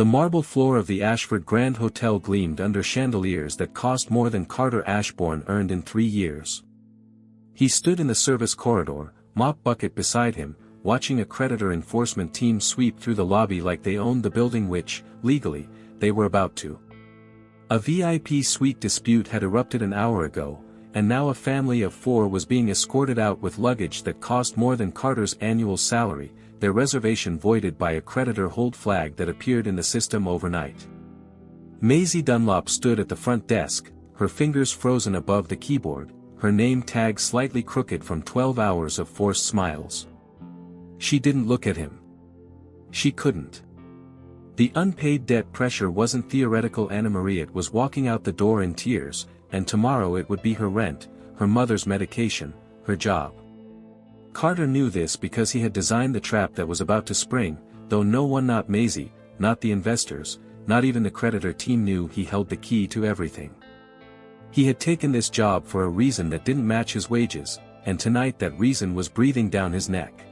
The marble floor of the Ashford Grand Hotel gleamed under chandeliers that cost more than Carter Ashbourne earned in 3 years. He stood in the service corridor, mop bucket beside him, watching a creditor enforcement team sweep through the lobby like they owned the building which, legally, they were about to. A VIP suite dispute had erupted an hour ago, and now a family of 4 was being escorted out with luggage that cost more than Carter's annual salary, their reservation voided by a creditor hold flag that appeared in the system overnight. Maisie Dunlop stood at the front desk, her fingers frozen above the keyboard, her name tag slightly crooked from 12 hours of forced smiles. She didn't look at him. She couldn't. The unpaid debt pressure wasn't theoretical. Anna Marie was walking out the door in tears, and tomorrow it would be her rent, her mother's medication, her job. Carter knew this because he had designed the trap that was about to spring, though no one, not Maisie, not the investors, not even the creditor team, knew he held the key to everything. He had taken this job for a reason that didn't match his wages, and tonight that reason was breathing down his neck.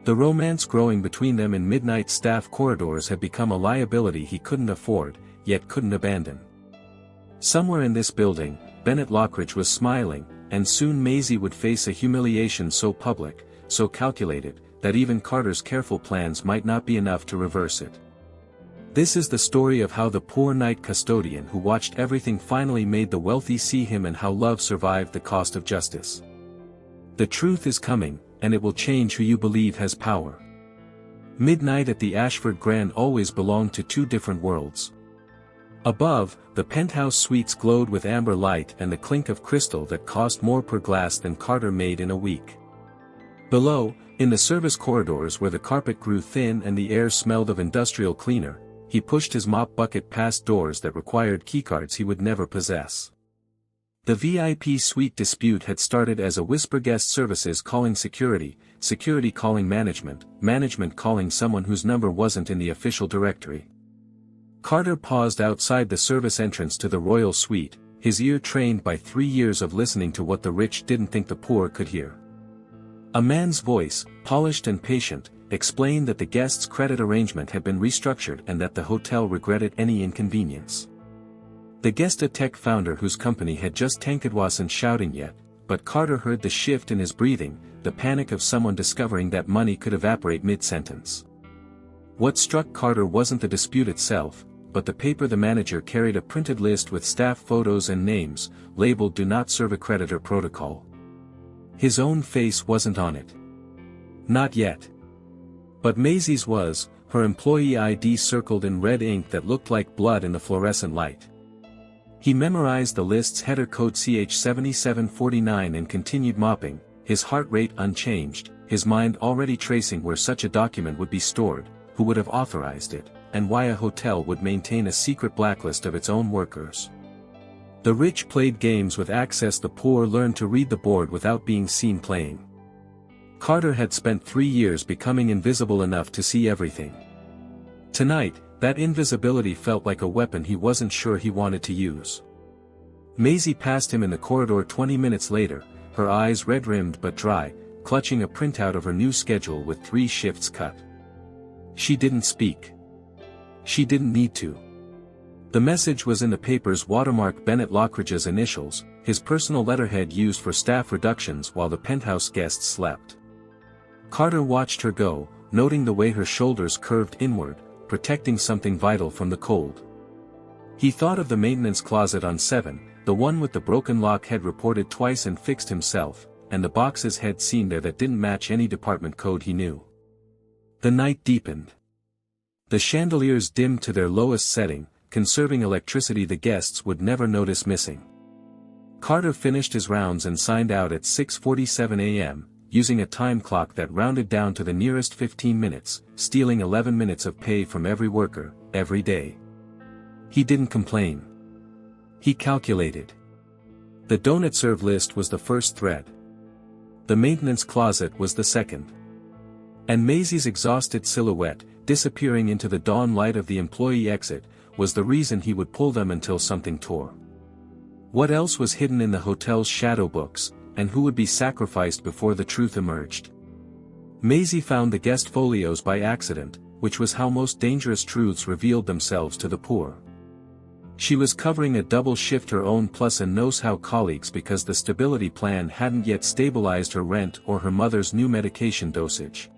The romance growing between them in midnight staff corridors had become a liability he couldn't afford, yet couldn't abandon. Somewhere in this building, Bennett Lockridge was smiling, and soon Maisie would face a humiliation so public, so calculated, that even Carter's careful plans might not be enough to reverse it. This is the story of how the poor night custodian who watched everything finally made the wealthy see him, and how love survived the cost of justice. The truth is coming, and it will change who you believe has power. Midnight at the Ashford Grand always belonged to 2 different worlds. Above, the penthouse suites glowed with amber light and the clink of crystal that cost more per glass than Carter made in a week. Below, in the service corridors where the carpet grew thin and the air smelled of industrial cleaner, he pushed his mop bucket past doors that required keycards he would never possess. The VIP suite dispute had started as a whisper: guest services calling security, security calling management, management calling someone whose number wasn't in the official directory. Carter paused outside the service entrance to the royal suite, his ear trained by 3 years of listening to what the rich didn't think the poor could hear. A man's voice, polished and patient, explained that the guests' credit arrangement had been restructured and that the hotel regretted any inconvenience. The guest, a tech founder whose company had just tanked, wasn't shouting yet, but Carter heard the shift in his breathing, the panic of someone discovering that money could evaporate mid-sentence. What struck Carter wasn't the dispute itself, but the paper the manager carried, a printed list with staff photos and names, labeled "Do Not Serve a Creditor Protocol." His own face wasn't on it. Not yet. But Maisie's was, her employee ID circled in red ink that looked like blood in the fluorescent light. He memorized the list's header code CH7749 and continued mopping, his heart rate unchanged, his mind already tracing where such a document would be stored, who would have authorized it, and why a hotel would maintain a secret blacklist of its own workers. The rich played games with access, the poor learned to read the board without being seen playing. Carter had spent 3 years becoming invisible enough to see everything. Tonight, that invisibility felt like a weapon he wasn't sure he wanted to use. Maisie passed him in the corridor 20 minutes later, her eyes red-rimmed but dry, clutching a printout of her new schedule with 3 shifts cut. She didn't speak. She didn't need to. The message was in the paper's watermark, Bennett Lockridge's initials, his personal letterhead used for staff reductions while the penthouse guests slept. Carter watched her go, noting the way her shoulders curved inward, protecting something vital from the cold. He thought of the maintenance closet on 7, the one with the broken lock had reported twice and fixed himself, and the boxes had seen there that didn't match any department code he knew. The night deepened. The chandeliers dimmed to their lowest setting, conserving electricity the guests would never notice missing. Carter finished his rounds and signed out at 6:47 a.m., using a time clock that rounded down to the nearest 15 minutes, stealing 11 minutes of pay from every worker, every day. He didn't complain. He calculated. The donut serve list was the first thread. The maintenance closet was the second. And Maisie's exhausted silhouette, disappearing into the dawn light of the employee exit, was the reason he would pull them until something tore. What else was hidden in the hotel's shadow books, and who would be sacrificed before the truth emerged? Maisie found the guest folios by accident, which was how most dangerous truths revealed themselves to the poor. She was covering a double shift, her own plus a knows-how colleagues, because the stability plan hadn't yet stabilized her rent or her mother's new medication dosage.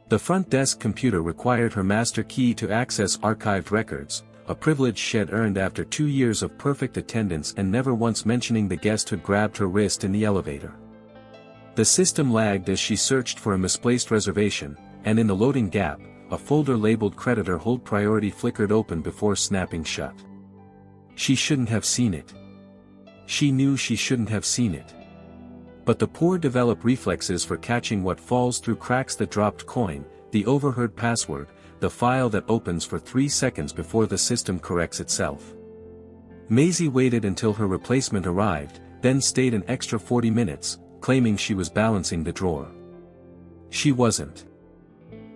The front desk computer required her master key to access archived records, a privilege she had earned after 2 years of perfect attendance and never once mentioning the guest who'd grabbed her wrist in the elevator. The system lagged as she searched for a misplaced reservation, and in the loading gap, a folder labeled creditor hold priority flickered open before snapping shut. She shouldn't have seen it. She knew she shouldn't have seen it. But the poor develop reflexes for catching what falls through cracks: the dropped coin, the overheard password, the file that opens for 3 seconds before the system corrects itself. Maisie waited until her replacement arrived, then stayed an extra 40 minutes, claiming she was balancing the drawer. She wasn't.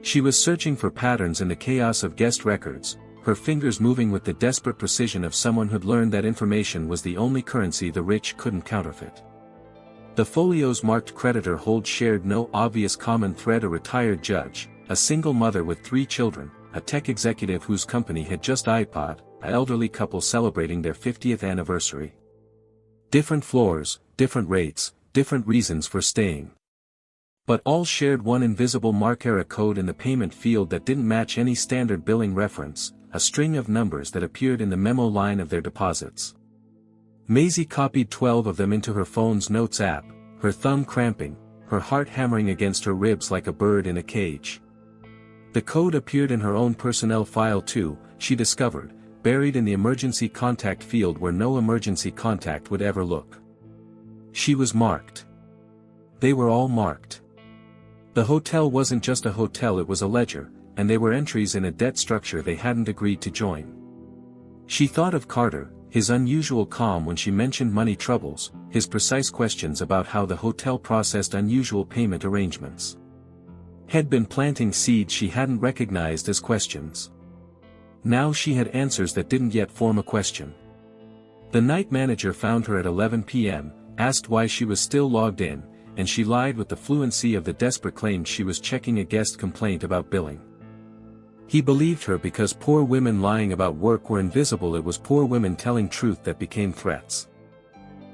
She was searching for patterns in the chaos of guest records, her fingers moving with the desperate precision of someone who'd learned that information was the only currency the rich couldn't counterfeit. The folios marked creditor hold shared no obvious common thread: a retired judge, a single mother with 3 children, a tech executive whose company had just iPod, an elderly couple celebrating their 50th anniversary. Different floors, different rates, different reasons for staying. But all shared one invisible marker, a code in the payment field that didn't match any standard billing reference, a string of numbers that appeared in the memo line of their deposits. Maisie copied 12 of them into her phone's notes app, her thumb cramping, her heart hammering against her ribs like a bird in a cage. The code appeared in her own personnel file too, she discovered, buried in the emergency contact field where no emergency contact would ever look. She was marked. They were all marked. The hotel wasn't just a hotel, it was a ledger, and they were entries in a debt structure they hadn't agreed to join. She thought of Carter, his unusual calm when she mentioned money troubles, his precise questions about how the hotel processed unusual payment arrangements. Had been planting seeds she hadn't recognized as questions. Now she had answers that didn't yet form a question. The night manager found her at 11 p.m., asked why she was still logged in, and she lied with the fluency of the desperate, claimed she was checking a guest complaint about billing. He believed her because poor women lying about work were invisible. It was poor women telling truth that became threats.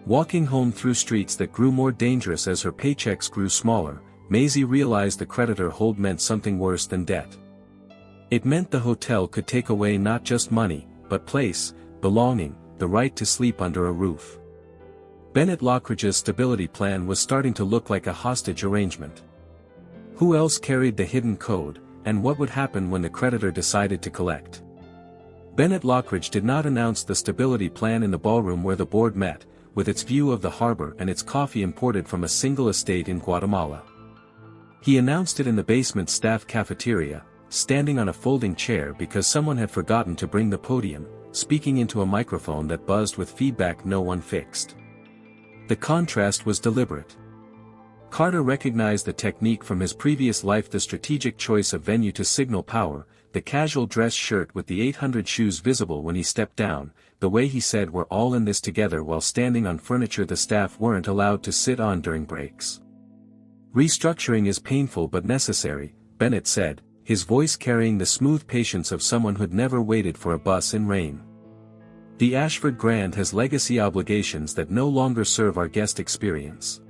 Walking home through streets that grew more dangerous as her paychecks grew smaller, Maisie realized the creditor hold meant something worse than debt. It meant the hotel could take away not just money, but place, belonging, the right to sleep under a roof. Bennett Lockridge's stability plan was starting to look like a hostage arrangement. Who else carried the hidden code, and what would happen when the creditor decided to collect? Bennett Lockridge did not announce the stability plan in the ballroom where the board met, with its view of the harbor and its coffee imported from a single estate in Guatemala. He announced it in the basement staff cafeteria, standing on a folding chair because someone had forgotten to bring the podium, speaking into a microphone that buzzed with feedback no one fixed. The contrast was deliberate. Carter recognized the technique from his previous life: the strategic choice of venue to signal power, the casual dress shirt with the 800 shoes visible when he stepped down, the way he said "we're all in this together" while standing on furniture the staff weren't allowed to sit on during breaks. "Restructuring is painful but necessary," Bennett said, his voice carrying the smooth patience of someone who'd never waited for a bus in rain. "The Ashford Grand has legacy obligations that no longer serve our guest experience."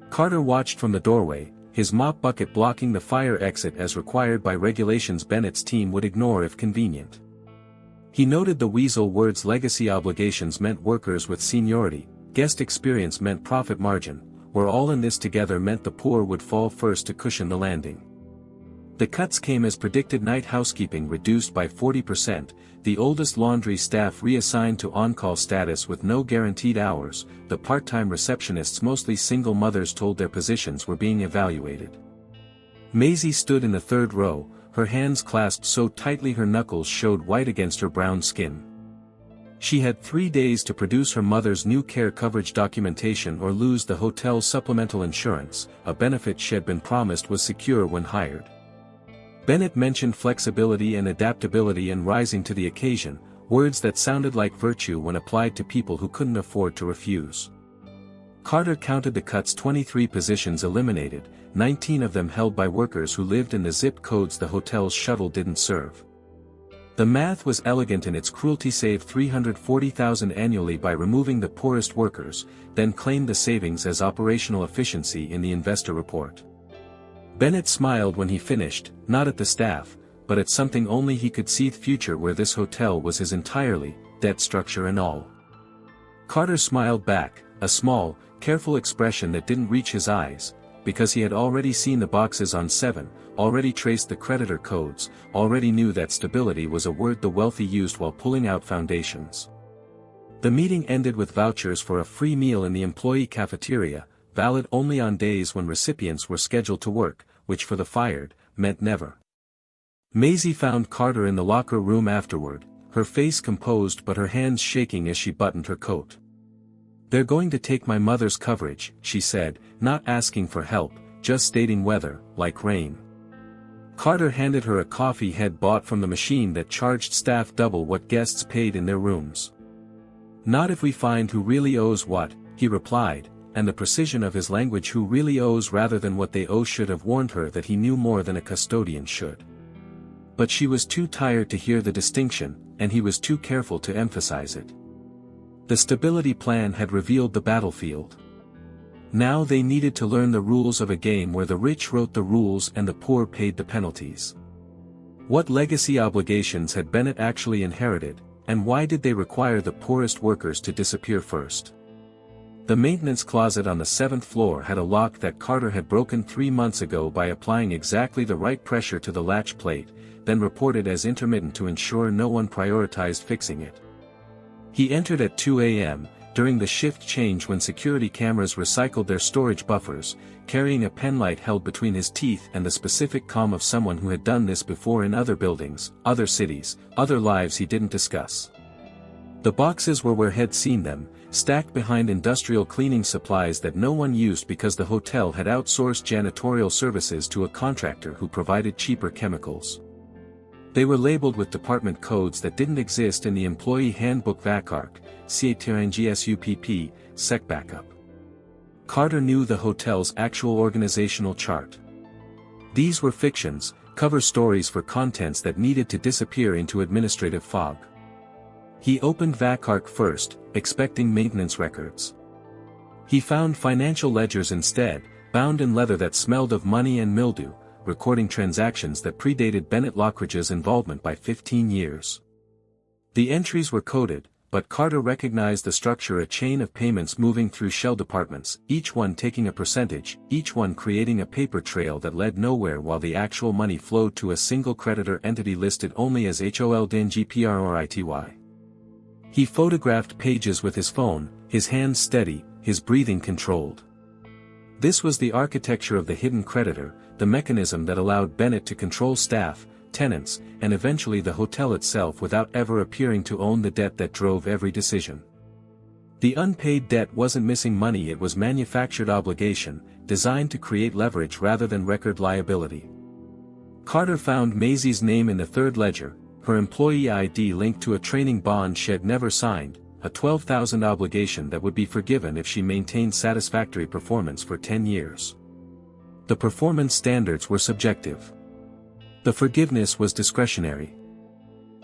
Carter watched from the doorway, his mop bucket blocking the fire exit as required by regulations Bennett's team would ignore if convenient. He noted the weasel words: legacy obligations meant workers with seniority, guest experience meant profit margin, we're all in this together meant the poor would fall first to cushion the landing. The cuts came as predicted: night housekeeping reduced by 40%, the oldest laundry staff reassigned to on-call status with no guaranteed hours, the part-time receptionists, mostly single mothers, told their positions were being evaluated. Maisie stood in the third row, her hands clasped so tightly her knuckles showed white against her brown skin. She had 3 days to produce her mother's new care coverage documentation or lose the hotel's supplemental insurance, a benefit she had been promised was secure when hired. Bennett mentioned flexibility and adaptability and rising to the occasion, words that sounded like virtue when applied to people who couldn't afford to refuse. Carter counted the cuts: 23 positions eliminated, 19 of them held by workers who lived in the zip codes the hotel's shuttle didn't serve. The math was elegant in its cruelty: save $340,000 annually by removing the poorest workers, then claimed the savings as operational efficiency in the investor report. Bennett smiled when he finished, not at the staff, but at something only he could see: the future where this hotel was his entirely, debt structure and all. Carter smiled back, a small, careful expression that didn't reach his eyes, because he had already seen the boxes on 7, already traced the creditor codes, already knew that stability was a word the wealthy used while pulling out foundations. The meeting ended with vouchers for a free meal in the employee cafeteria, valid only on days when recipients were scheduled to work, which for the fired, meant never. Maisie found Carter in the locker room afterward, her face composed but her hands shaking as she buttoned her coat. "They're going to take my mother's coverage," she said, not asking for help, just stating weather, like rain. Carter handed her a coffee head bought from the machine that charged staff double what guests paid in their rooms. "Not if we find who really owes what," he replied, and the precision of his language, "who really owes rather than what they owe," should have warned her that he knew more than a custodian should. But she was too tired to hear the distinction, and he was too careful to emphasize it. The stability plan had revealed the battlefield. Now they needed to learn the rules of a game where the rich wrote the rules and the poor paid the penalties. What legacy obligations had Bennett actually inherited, and why did they require the poorest workers to disappear first? The maintenance closet on the 7th floor had a lock that Carter had broken 3 months ago by applying exactly the right pressure to the latch plate, then reported as intermittent to ensure no one prioritized fixing it. He entered at 2 a.m., during the shift change when security cameras recycled their storage buffers, carrying a penlight held between his teeth and the specific calm of someone who had done this before in other buildings, other cities, other lives he didn't discuss. The boxes were where he'd seen them, stacked behind industrial cleaning supplies that no one used because the hotel had outsourced janitorial services to a contractor who provided cheaper chemicals. They were labeled with department codes that didn't exist in the employee handbook: VACARC, CATRNGSUPP, SEC backup. Carter knew the hotel's actual organizational chart. These were fictions, cover stories for contents that needed to disappear into administrative fog. He opened VACARC first, expecting maintenance records. He found financial ledgers instead, bound in leather that smelled of money and mildew, recording transactions that predated Bennett Lockridge's involvement by 15 years. The entries were coded, but Carter recognized the structure: a chain of payments moving through shell departments, each one taking a percentage, each one creating a paper trail that led nowhere while the actual money flowed to a single creditor entity listed only as HOLDNGPR or ITY. He photographed pages with his phone, his hands steady, his breathing controlled. This was the architecture of the hidden creditor, the mechanism that allowed Bennett to control staff, tenants, and eventually the hotel itself without ever appearing to own the debt that drove every decision. The unpaid debt wasn't missing money, it was manufactured obligation, designed to create leverage rather than record liability. Carter found Maisie's name in the third ledger, her employee ID linked to a training bond she'd never signed, a $12,000 obligation that would be forgiven if she maintained satisfactory performance for 10 years. The performance standards were subjective. The forgiveness was discretionary.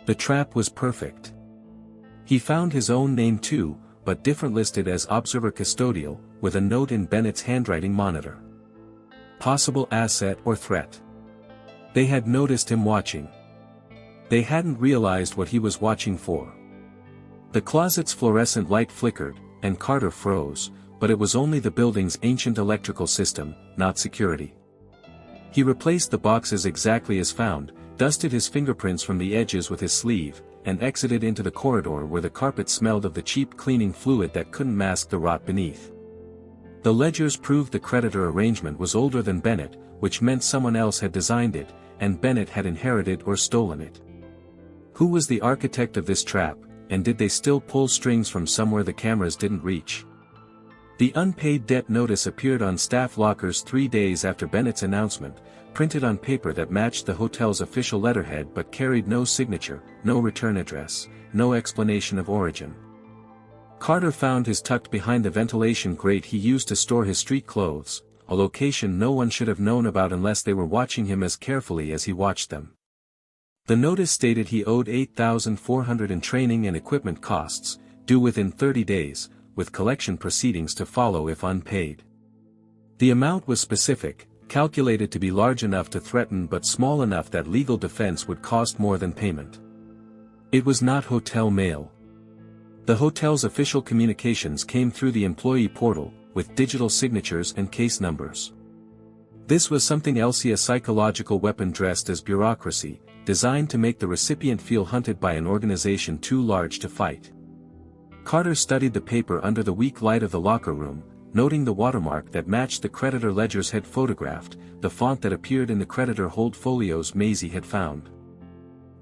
The trap was perfect. He found his own name too, but different, listed as Observer Custodial, with a note in Bennett's handwriting monitor. Possible asset or threat. They had noticed him watching. They hadn't realized what he was watching for. The closet's fluorescent light flickered, and Carter froze, but it was only the building's ancient electrical system, not security. He replaced the boxes exactly as found, dusted his fingerprints from the edges with his sleeve, and exited into the corridor where the carpet smelled of the cheap cleaning fluid that couldn't mask the rot beneath. The ledgers proved the creditor arrangement was older than Bennett, which meant someone else had designed it, and Bennett had inherited or stolen it. Who was the architect of this trap, and did they still pull strings from somewhere the cameras didn't reach? The unpaid debt notice appeared on staff lockers 3 days after Bennett's announcement, printed on paper that matched the hotel's official letterhead but carried no signature, no return address, no explanation of origin. Carter found his tucked behind the ventilation grate he used to store his street clothes, a location no one should have known about unless they were watching him as carefully as he watched them. The notice stated he owed $8,400 in training and equipment costs, due within 30 days, with collection proceedings to follow if unpaid. The amount was specific, calculated to be large enough to threaten but small enough that legal defense would cost more than payment. It was not hotel mail. The hotel's official communications came through the employee portal, with digital signatures and case numbers. This was something else, a psychological weapon dressed as bureaucracy, designed to make the recipient feel hunted by an organization too large to fight. Carter studied the paper under the weak light of the locker room, noting the watermark that matched the creditor ledgers had photographed, the font that appeared in the creditor hold folios Maisie had found.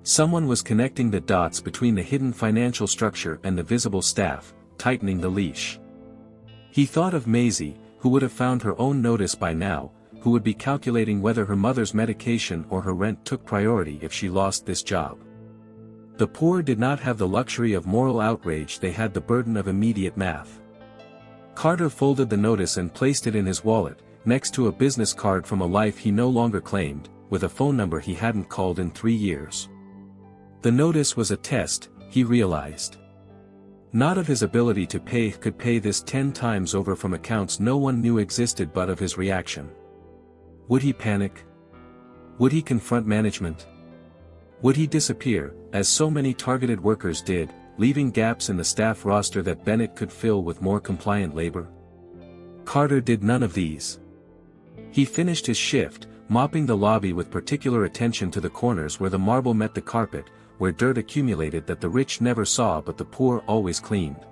Someone was connecting the dots between the hidden financial structure and the visible staff, tightening the leash. He thought of Maisie, who would have found her own notice by now, who would be calculating whether her mother's medication or her rent took priority if she lost this job. The poor did not have the luxury of moral outrage, they had the burden of immediate math. Carter folded the notice and placed it in his wallet, next to a business card from a life he no longer claimed, with a phone number he hadn't called in 3 years. The notice was a test, he realized. Not of his ability to pay, could pay this 10 times over from accounts no one knew existed, but of his reaction. Would he panic? Would he confront management? Would he disappear, as so many targeted workers did, leaving gaps in the staff roster that Bennett could fill with more compliant labor? Carter did none of these. He finished his shift, mopping the lobby with particular attention to the corners where the marble met the carpet, where dirt accumulated that the rich never saw but the poor always cleaned.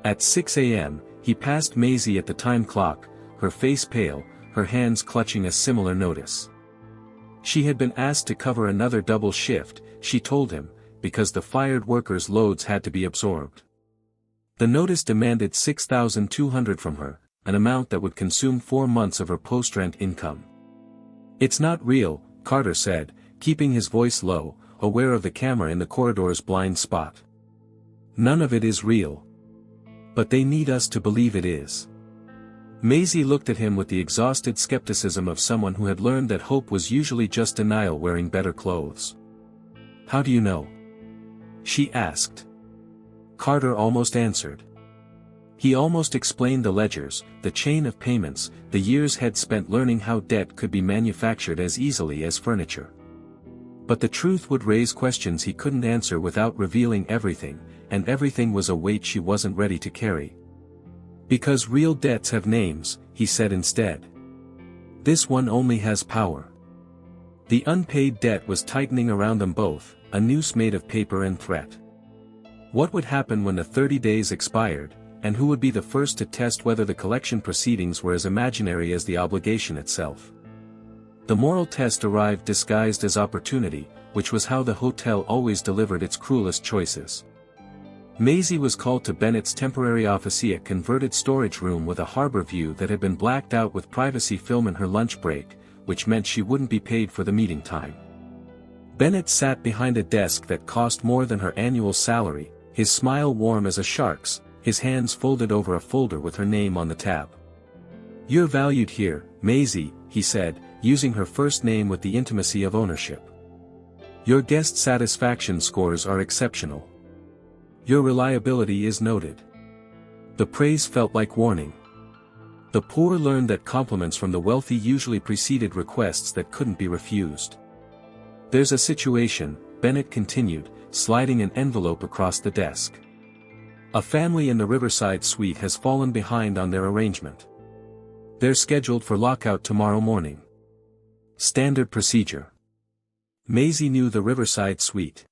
At 6 a.m., he passed Maisie at the time clock, her face pale, her hands clutching a similar notice. She had been asked to cover another double shift, she told him, because the fired workers' loads had to be absorbed. The notice demanded $6,200 from her, an amount that would consume 4 months of her post-rent income. "It's not real," Carter said, keeping his voice low, aware of the camera in the corridor's blind spot. "None of it is real. But they need us to believe it is." Maisie looked at him with the exhausted skepticism of someone who had learned that hope was usually just denial wearing better clothes. "How do you know?" she asked. Carter almost answered. He almost explained the ledgers, the chain of payments, the years had spent learning how debt could be manufactured as easily as furniture. But the truth would raise questions he couldn't answer without revealing everything, and everything was a weight she wasn't ready to carry. "Because real debts have names," he said instead. "This one only has power." The unpaid debt was tightening around them both, a noose made of paper and threat. What would happen when the 30 days expired, and who would be the first to test whether the collection proceedings were as imaginary as the obligation itself? The moral test arrived disguised as opportunity, which was how the hotel always delivered its cruelest choices. Maisie was called to Bennett's temporary office, a converted storage room with a harbor view that had been blacked out with privacy film in her lunch break, which meant she wouldn't be paid for the meeting time. Bennett sat behind a desk that cost more than her annual salary, his smile warm as a shark's, his hands folded over a folder with her name on the tab. "You're valued here, Maisie," he said, using her first name with the intimacy of ownership. "Your guest satisfaction scores are exceptional. Your reliability is noted." The praise felt like warning. The poor learned that compliments from the wealthy usually preceded requests that couldn't be refused. "There's a situation," Bennett continued, sliding an envelope across the desk. "A family in the Riverside suite has fallen behind on their arrangement. They're scheduled for lockout tomorrow morning. Standard procedure." Maisie knew the Riverside suite.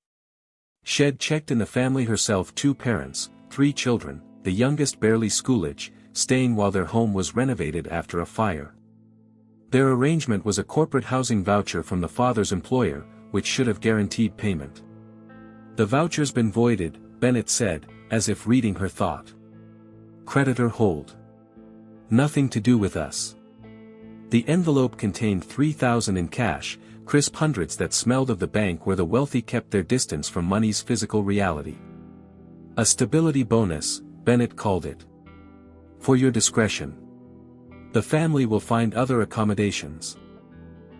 She'd checked in the family herself, 2 parents, 3 children, the youngest barely school-age, staying while their home was renovated after a fire. Their arrangement was a corporate housing voucher from the father's employer, which should have guaranteed payment. "The voucher's been voided," Bennett said, as if reading her thought. "Creditor hold. Nothing to do with us." The envelope contained $3,000 in cash, crisp hundreds that smelled of the bank where the wealthy kept their distance from money's physical reality. "A stability bonus," Bennett called it. For your discretion. The family will find other accommodations.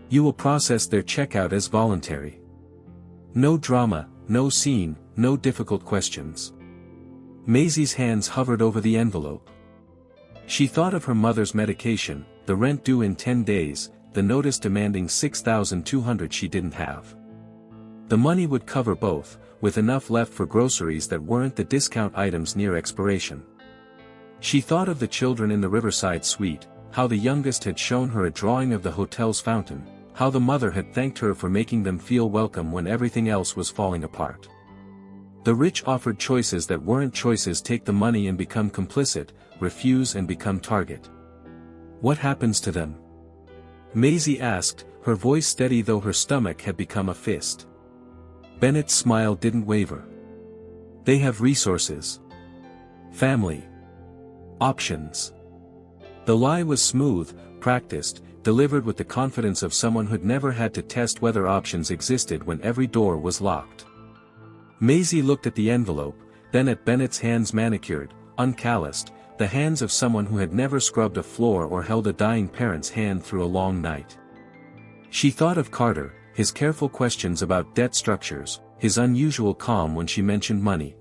You will process their checkout as voluntary. No drama, no scene, no difficult questions. Maisie's hands hovered over the envelope. She thought of her mother's medication, the rent due in 10 days, the notice demanding $6,200 she didn't have. The money would cover both, with enough left for groceries that weren't the discount items near expiration. She thought of the children in the Riverside suite, how the youngest had shown her a drawing of the hotel's fountain, how the mother had thanked her for making them feel welcome when everything else was falling apart. The rich offered choices that weren't choices: take the money and become complicit, refuse and become target. What happens to them? Maisie asked, her voice steady though her stomach had become a fist. Bennett's smile didn't waver. They have resources. Family. Options. The lie was smooth, practiced, delivered with the confidence of someone who'd never had to test whether options existed when every door was locked. Maisie looked at the envelope, then at Bennett's hands, manicured, uncalloused, the hands of someone who had never scrubbed a floor or held a dying parent's hand through a long night. She thought of Carter, his careful questions about debt structures, his unusual calm when she mentioned money.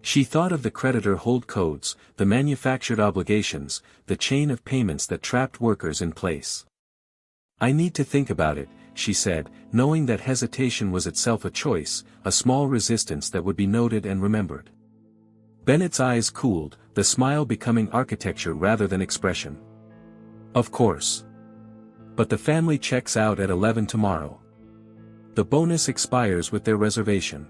She thought of the creditor hold codes, the manufactured obligations, the chain of payments that trapped workers in place. I need to think about it, she said, knowing that hesitation was itself a choice, a small resistance that would be noted and remembered. Bennett's eyes cooled, the smile becoming architecture rather than expression. Of course. But the family checks out at 11 tomorrow. The bonus expires with their reservation.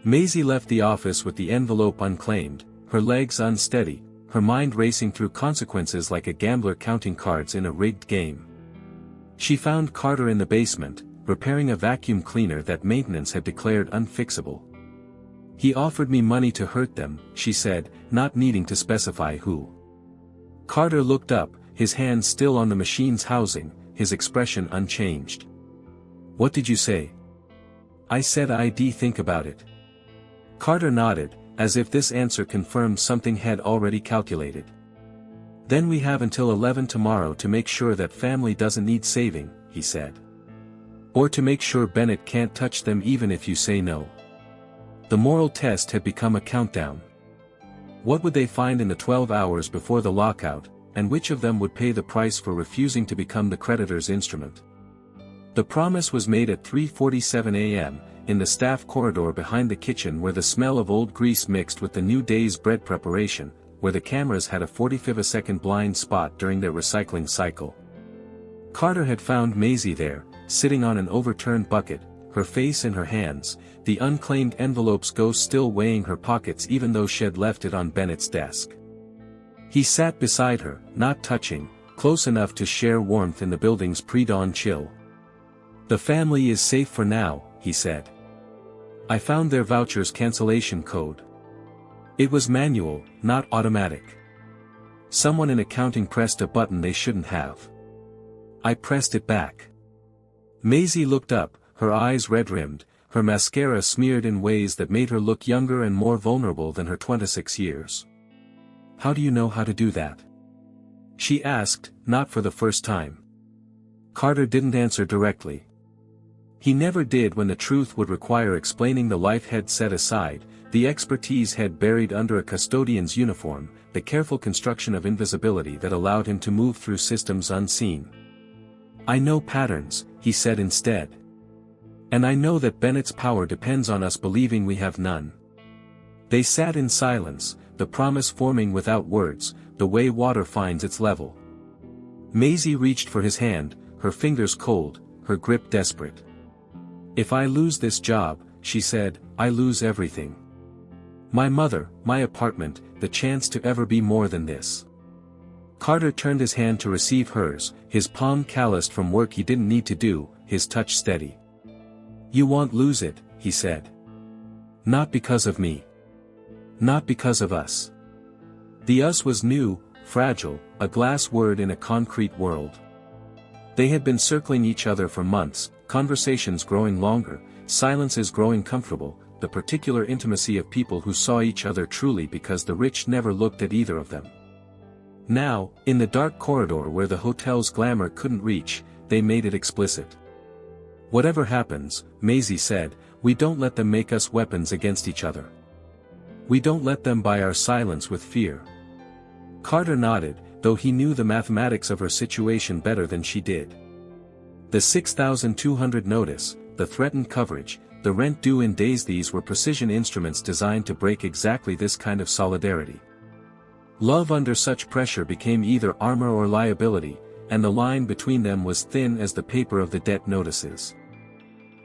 Maisie left the office with the envelope unclaimed, her legs unsteady, her mind racing through consequences like a gambler counting cards in a rigged game. She found Carter in the basement, repairing a vacuum cleaner that maintenance had declared unfixable. He offered me money to hurt them, she said, not needing to specify who. Carter looked up, his hands still on the machine's housing, his expression unchanged. What did you say? I said I'd think about it. Carter nodded, as if this answer confirmed something he'd already calculated. Then we have until 11 tomorrow to make sure that family doesn't need saving, he said. Or to make sure Bennett can't touch them even if you say no. The moral test had become a countdown. What would they find in the 12 hours before the lockout, and which of them would pay the price for refusing to become the creditor's instrument? The promise was made at 3:47 a.m., in the staff corridor behind the kitchen where the smell of old grease mixed with the new day's bread preparation, where the cameras had a 45-second blind spot during their recycling cycle. Carter had found Maisie there, sitting on an overturned bucket, her face in her hands, the unclaimed envelope's ghost still weighing her pockets even though she'd left it on Bennett's desk. He sat beside her, not touching, close enough to share warmth in the building's pre-dawn chill. The family is safe for now, he said. I found their voucher's cancellation code. It was manual, not automatic. Someone in accounting pressed a button they shouldn't have. I pressed it back. Maisie looked up, her eyes red-rimmed, her mascara smeared in ways that made her look younger and more vulnerable than her 26 years. How do you know how to do that? She asked, not for the first time. Carter didn't answer directly. He never did when the truth would require explaining the life he'd set aside, the expertise he'd buried under a custodian's uniform, the careful construction of invisibility that allowed him to move through systems unseen. I know patterns, he said instead. And I know that Bennett's power depends on us believing we have none. They sat in silence, the promise forming without words, the way water finds its level. Maisie reached for his hand, her fingers cold, her grip desperate. If I lose this job, she said, I lose everything. My mother, my apartment, the chance to ever be more than this. Carter turned his hand to receive hers, his palm calloused from work he didn't need to do, his touch steady. You won't lose it, he said. Not because of me. Not because of us. The us was new, fragile, a glass word in a concrete world. They had been circling each other for months, conversations growing longer, silences growing comfortable, the particular intimacy of people who saw each other truly because the rich never looked at either of them. Now, in the dark corridor where the hotel's glamour couldn't reach, they made it explicit. "Whatever happens," Maisie said, "we don't let them make us weapons against each other. We don't let them buy our silence with fear." Carter nodded, though he knew the mathematics of her situation better than she did. The 6,200 notice, the threatened coverage, the rent due in days, these were precision instruments designed to break exactly this kind of solidarity. Love under such pressure became either armor or liability, and the line between them was thin as the paper of the debt notices.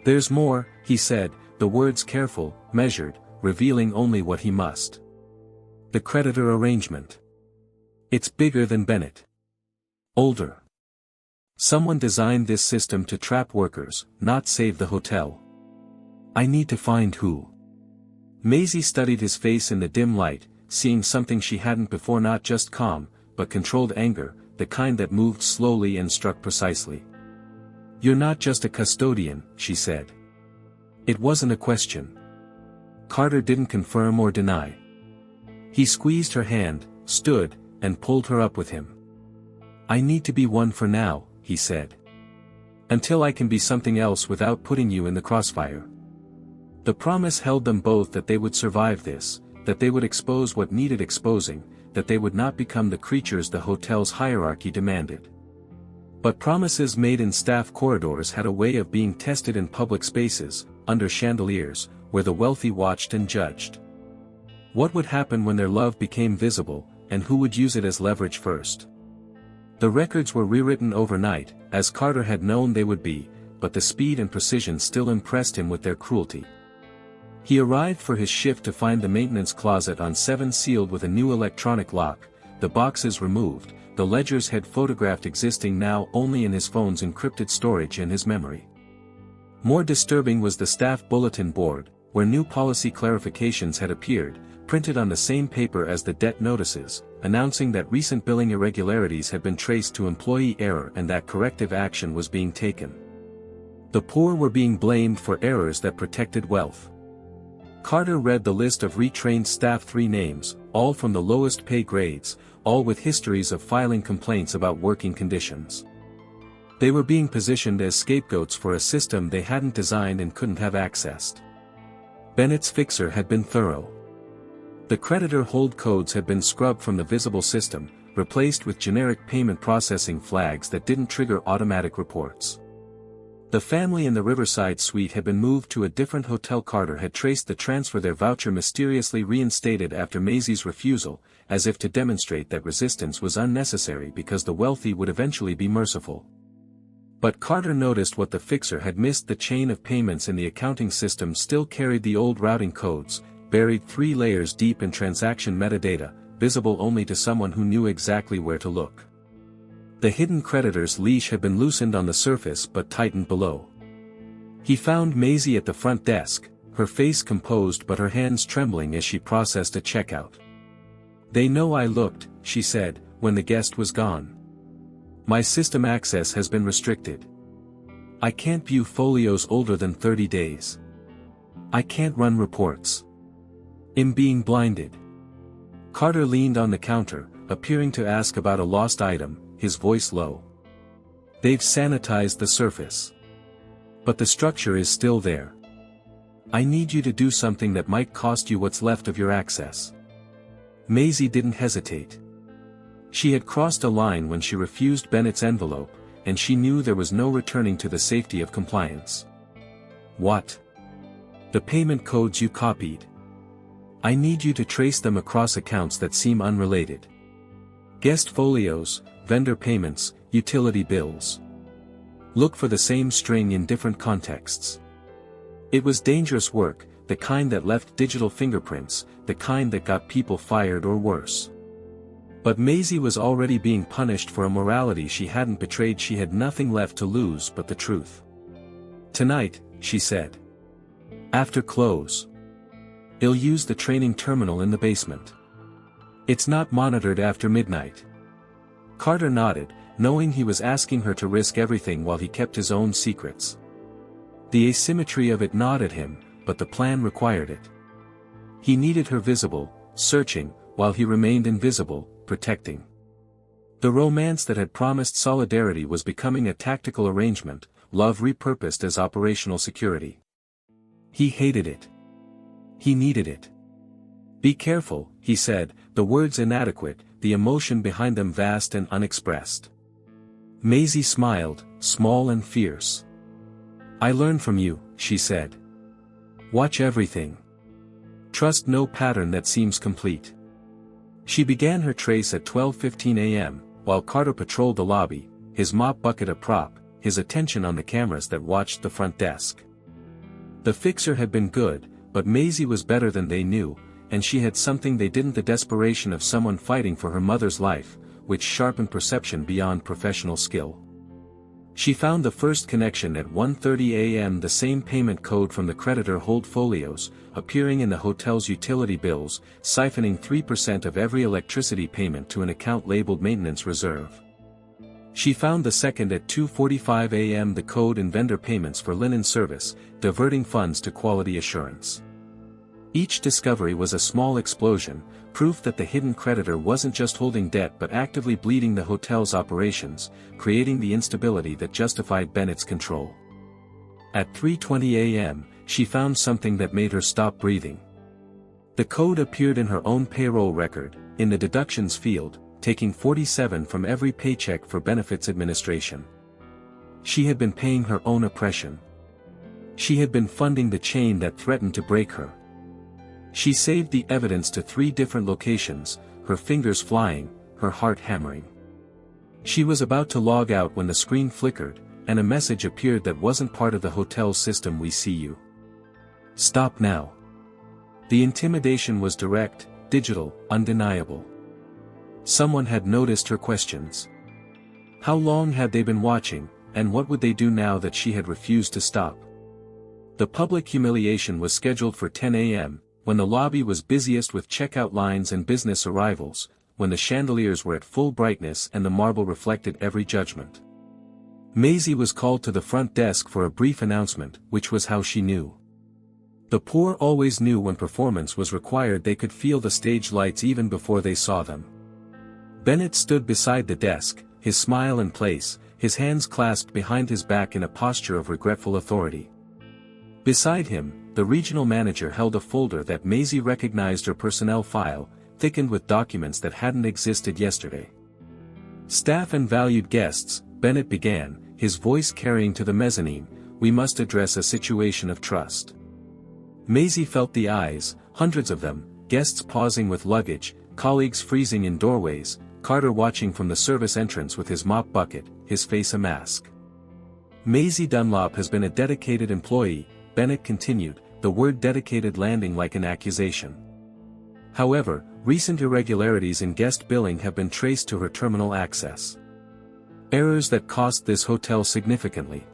"There's more," he said, the words careful, measured, revealing only what he must. "The creditor arrangement. It's bigger than Bennett. Older. Someone designed this system to trap workers, not save the hotel. I need to find who." Maisie studied his face in the dim light, seeing something she hadn't before, not just calm, but controlled anger, the kind that moved slowly and struck precisely. "You're not just a custodian," she said. It wasn't a question. Carter didn't confirm or deny. He squeezed her hand, stood, and pulled her up with him. "I need to be one for now," he said. "Until I can be something else without putting you in the crossfire." The promise held them both that they would survive this, that they would expose what needed exposing, that they would not become the creatures the hotel's hierarchy demanded. But promises made in staff corridors had a way of being tested in public spaces, under chandeliers, where the wealthy watched and judged. What would happen when their love became visible, and who would use it as leverage first? The records were rewritten overnight, as Carter had known they would be, but the speed and precision still impressed him with their cruelty. He arrived for his shift to find the maintenance closet on 7 sealed with a new electronic lock, the boxes removed, the ledgers had photographed existing now only in his phone's encrypted storage and his memory. More disturbing was the staff bulletin board, where new policy clarifications had appeared, printed on the same paper as the debt notices, announcing that recent billing irregularities had been traced to employee error and that corrective action was being taken. The poor were being blamed for errors that protected wealth. Carter read the list of retrained staff, 3 names, all from the lowest pay grades, all with histories of filing complaints about working conditions. They were being positioned as scapegoats for a system they hadn't designed and couldn't have accessed. Bennett's fixer had been thorough. The creditor hold codes had been scrubbed from the visible system, replaced with generic payment processing flags that didn't trigger automatic reports. The family in the Riverside suite had been moved to a different hotel. Carter had traced the transfer, their voucher mysteriously reinstated after Maisie's refusal, as if to demonstrate that resistance was unnecessary because the wealthy would eventually be merciful. But Carter noticed what the fixer had missed: the chain of payments in the accounting system still carried the old routing codes, buried 3 layers deep in transaction metadata, visible only to someone who knew exactly where to look. The hidden creditor's leash had been loosened on the surface but tightened below. He found Maisie at the front desk, her face composed but her hands trembling as she processed a checkout. "They know I looked," she said, when the guest was gone. "My system access has been restricted. I can't view folios older than 30 days. I can't run reports. I'm being blinded." Carter leaned on the counter, appearing to ask about a lost item, his voice low. "They've sanitized the surface. But the structure is still there. I need you to do something that might cost you what's left of your access." Maisie didn't hesitate. She had crossed a line when she refused Bennett's envelope, and she knew there was no returning to the safety of compliance. "What?" "The payment codes you copied. I need you to trace them across accounts that seem unrelated. Guest folios, vendor payments, utility bills. Look for the same string in different contexts." It was dangerous work, the kind that left digital fingerprints, the kind that got people fired or worse. But Maisie was already being punished for a morality she hadn't betrayed. She had nothing left to lose but the truth. "Tonight," she said. "After close. I'll use the training terminal in the basement. It's not monitored after midnight." Carter nodded, knowing he was asking her to risk everything while he kept his own secrets. The asymmetry of it gnawed at him, but the plan required it. He needed her visible, searching, while he remained invisible, protecting. The romance that had promised solidarity was becoming a tactical arrangement, love repurposed as operational security. He hated it. He needed it. "Be careful," he said, the words inadequate, the emotion behind them vast and unexpressed. Maisie smiled, small and fierce. "I learn from you," she said. "Watch everything. Trust no pattern that seems complete." She began her trace at 12:15 a.m., while Carter patrolled the lobby, his mop bucket a prop, his attention on the cameras that watched the front desk. The fixer had been good, but Maisie was better than they knew, and she had something they didn't: the desperation of someone fighting for her mother's life, which sharpened perception beyond professional skill. She found the first connection at 1:30 a.m. the same payment code from the creditor hold folios, appearing in the hotel's utility bills, siphoning 3% of every electricity payment to an account labeled maintenance reserve. She found the second at 2:45 a.m. the code in vendor payments for linen service, diverting funds to quality assurance. Each discovery was a small explosion, proof that the hidden creditor wasn't just holding debt but actively bleeding the hotel's operations, creating the instability that justified Bennett's control. At 3:20 a.m., she found something that made her stop breathing. The code appeared in her own payroll record, in the deductions field, taking 47 from every paycheck for benefits administration. She had been paying her own oppression. She had been funding the chain that threatened to break her. She saved the evidence to 3 different locations, her fingers flying, her heart hammering. She was about to log out when the screen flickered, and a message appeared that wasn't part of the hotel's system: "We see you. Stop now." The intimidation was direct, digital, undeniable. Someone had noticed her questions. How long had they been watching, and what would they do now that she had refused to stop? The public humiliation was scheduled for 10 a.m., when the lobby was busiest with checkout lines and business arrivals, when the chandeliers were at full brightness and the marble reflected every judgment. Maisie was called to the front desk for a brief announcement, which was how she knew. The poor always knew when performance was required. They could feel the stage lights even before they saw them. Bennett stood beside the desk, his smile in place, his hands clasped behind his back in a posture of regretful authority. Beside him, the regional manager held a folder that Maisie recognized: her personnel file, thickened with documents that hadn't existed yesterday. "Staff and valued guests," Bennett began, his voice carrying to the mezzanine, "we must address a situation of trust." Maisie felt the eyes, hundreds of them, guests pausing with luggage, colleagues freezing in doorways, Carter watching from the service entrance with his mop bucket, his face a mask. "Maisie Dunlop has been a dedicated employee," Bennett continued, the word dedicated landing like an accusation. "However, recent irregularities in guest billing have been traced to her terminal access. Errors that cost this hotel significantly.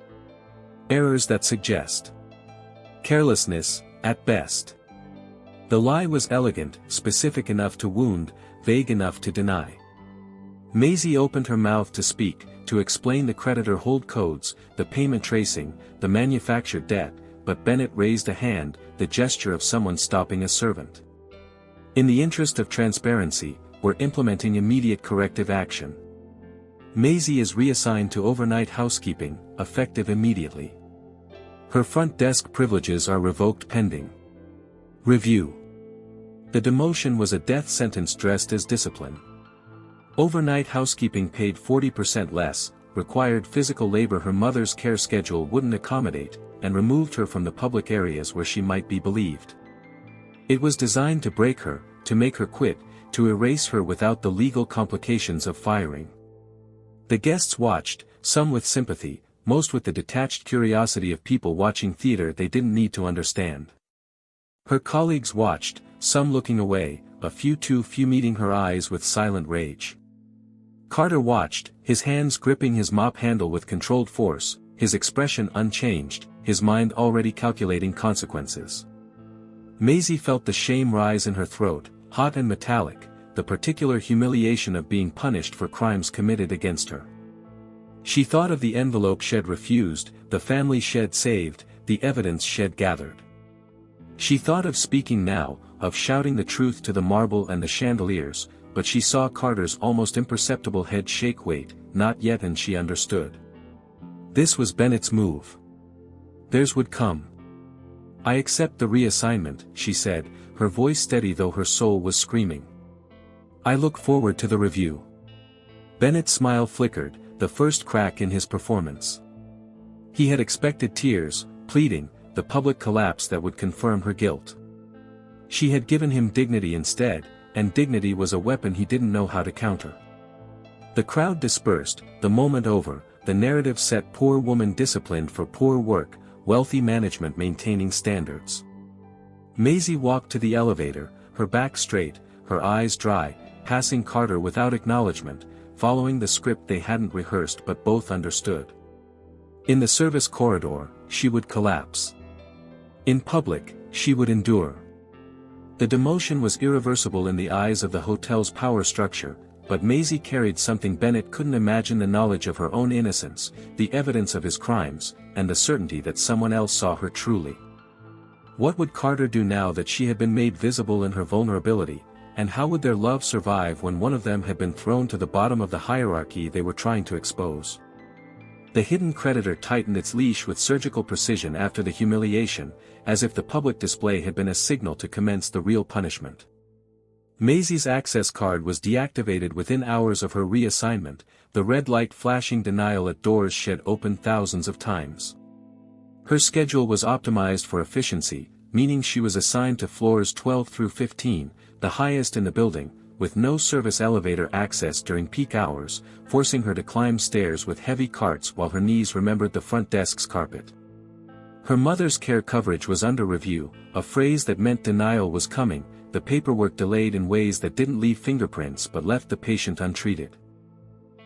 Errors that suggest carelessness, at best." The lie was elegant, specific enough to wound, vague enough to deny. Maisie opened her mouth to speak, to explain the creditor hold codes, the payment tracing, the manufactured debt, but Bennett raised a hand, the gesture of someone stopping a servant. "In the interest of transparency, we're implementing immediate corrective action. Maisie is reassigned to overnight housekeeping, effective immediately. Her front desk privileges are revoked pending review." The demotion was a death sentence dressed as discipline. Overnight housekeeping paid 40% less, required physical labor her mother's care schedule wouldn't accommodate, and removed her from the public areas where she might be believed. It was designed to break her, to make her quit, to erase her without the legal complications of firing. The guests watched, some with sympathy, most with the detached curiosity of people watching theater they didn't need to understand. Her colleagues watched, some looking away, a few too few meeting her eyes with silent rage. Carter watched, his hands gripping his mop handle with controlled force, his expression unchanged, his mind already calculating consequences. Maisie felt the shame rise in her throat, hot and metallic, the particular humiliation of being punished for crimes committed against her. She thought of the envelope she'd refused, the family she'd saved, the evidence she'd gathered. She thought of speaking now, of shouting the truth to the marble and the chandeliers, but she saw Carter's almost imperceptible head shake. Wait, not yet, and she understood. This was Bennett's move. Theirs would come. I accept the reassignment, she said, her voice steady though her soul was screaming. I look forward to the review. Bennett's smile flickered, the first crack in his performance. He had expected tears, pleading, the public collapse that would confirm her guilt. She had given him dignity instead, and dignity was a weapon he didn't know how to counter. The crowd dispersed, the moment over, the narrative set: poor woman disciplined for poor work, wealthy management maintaining standards. Maisie walked to the elevator, her back straight, her eyes dry, passing Carter without acknowledgement, following the script they hadn't rehearsed but both understood. In the service corridor, she would collapse. In public, she would endure. The demotion was irreversible in the eyes of the hotel's power structure, but Maisie carried something Bennett couldn't imagine: the knowledge of her own innocence, the evidence of his crimes, and the certainty that someone else saw her truly. What would Carter do now that she had been made visible in her vulnerability, and how would their love survive when one of them had been thrown to the bottom of the hierarchy they were trying to expose? The hidden creditor tightened its leash with surgical precision after the humiliation, as if the public display had been a signal to commence the real punishment. Maisie's access card was deactivated within hours of her reassignment, the red light flashing denial at doors shed open thousands of times. Her schedule was optimized for efficiency, meaning she was assigned to floors 12 through 15, the highest in the building, with no service elevator access during peak hours, forcing her to climb stairs with heavy carts while her knees remembered the front desk's carpet. Her mother's care coverage was under review, a phrase that meant denial was coming, the paperwork delayed in ways that didn't leave fingerprints but left the patient untreated.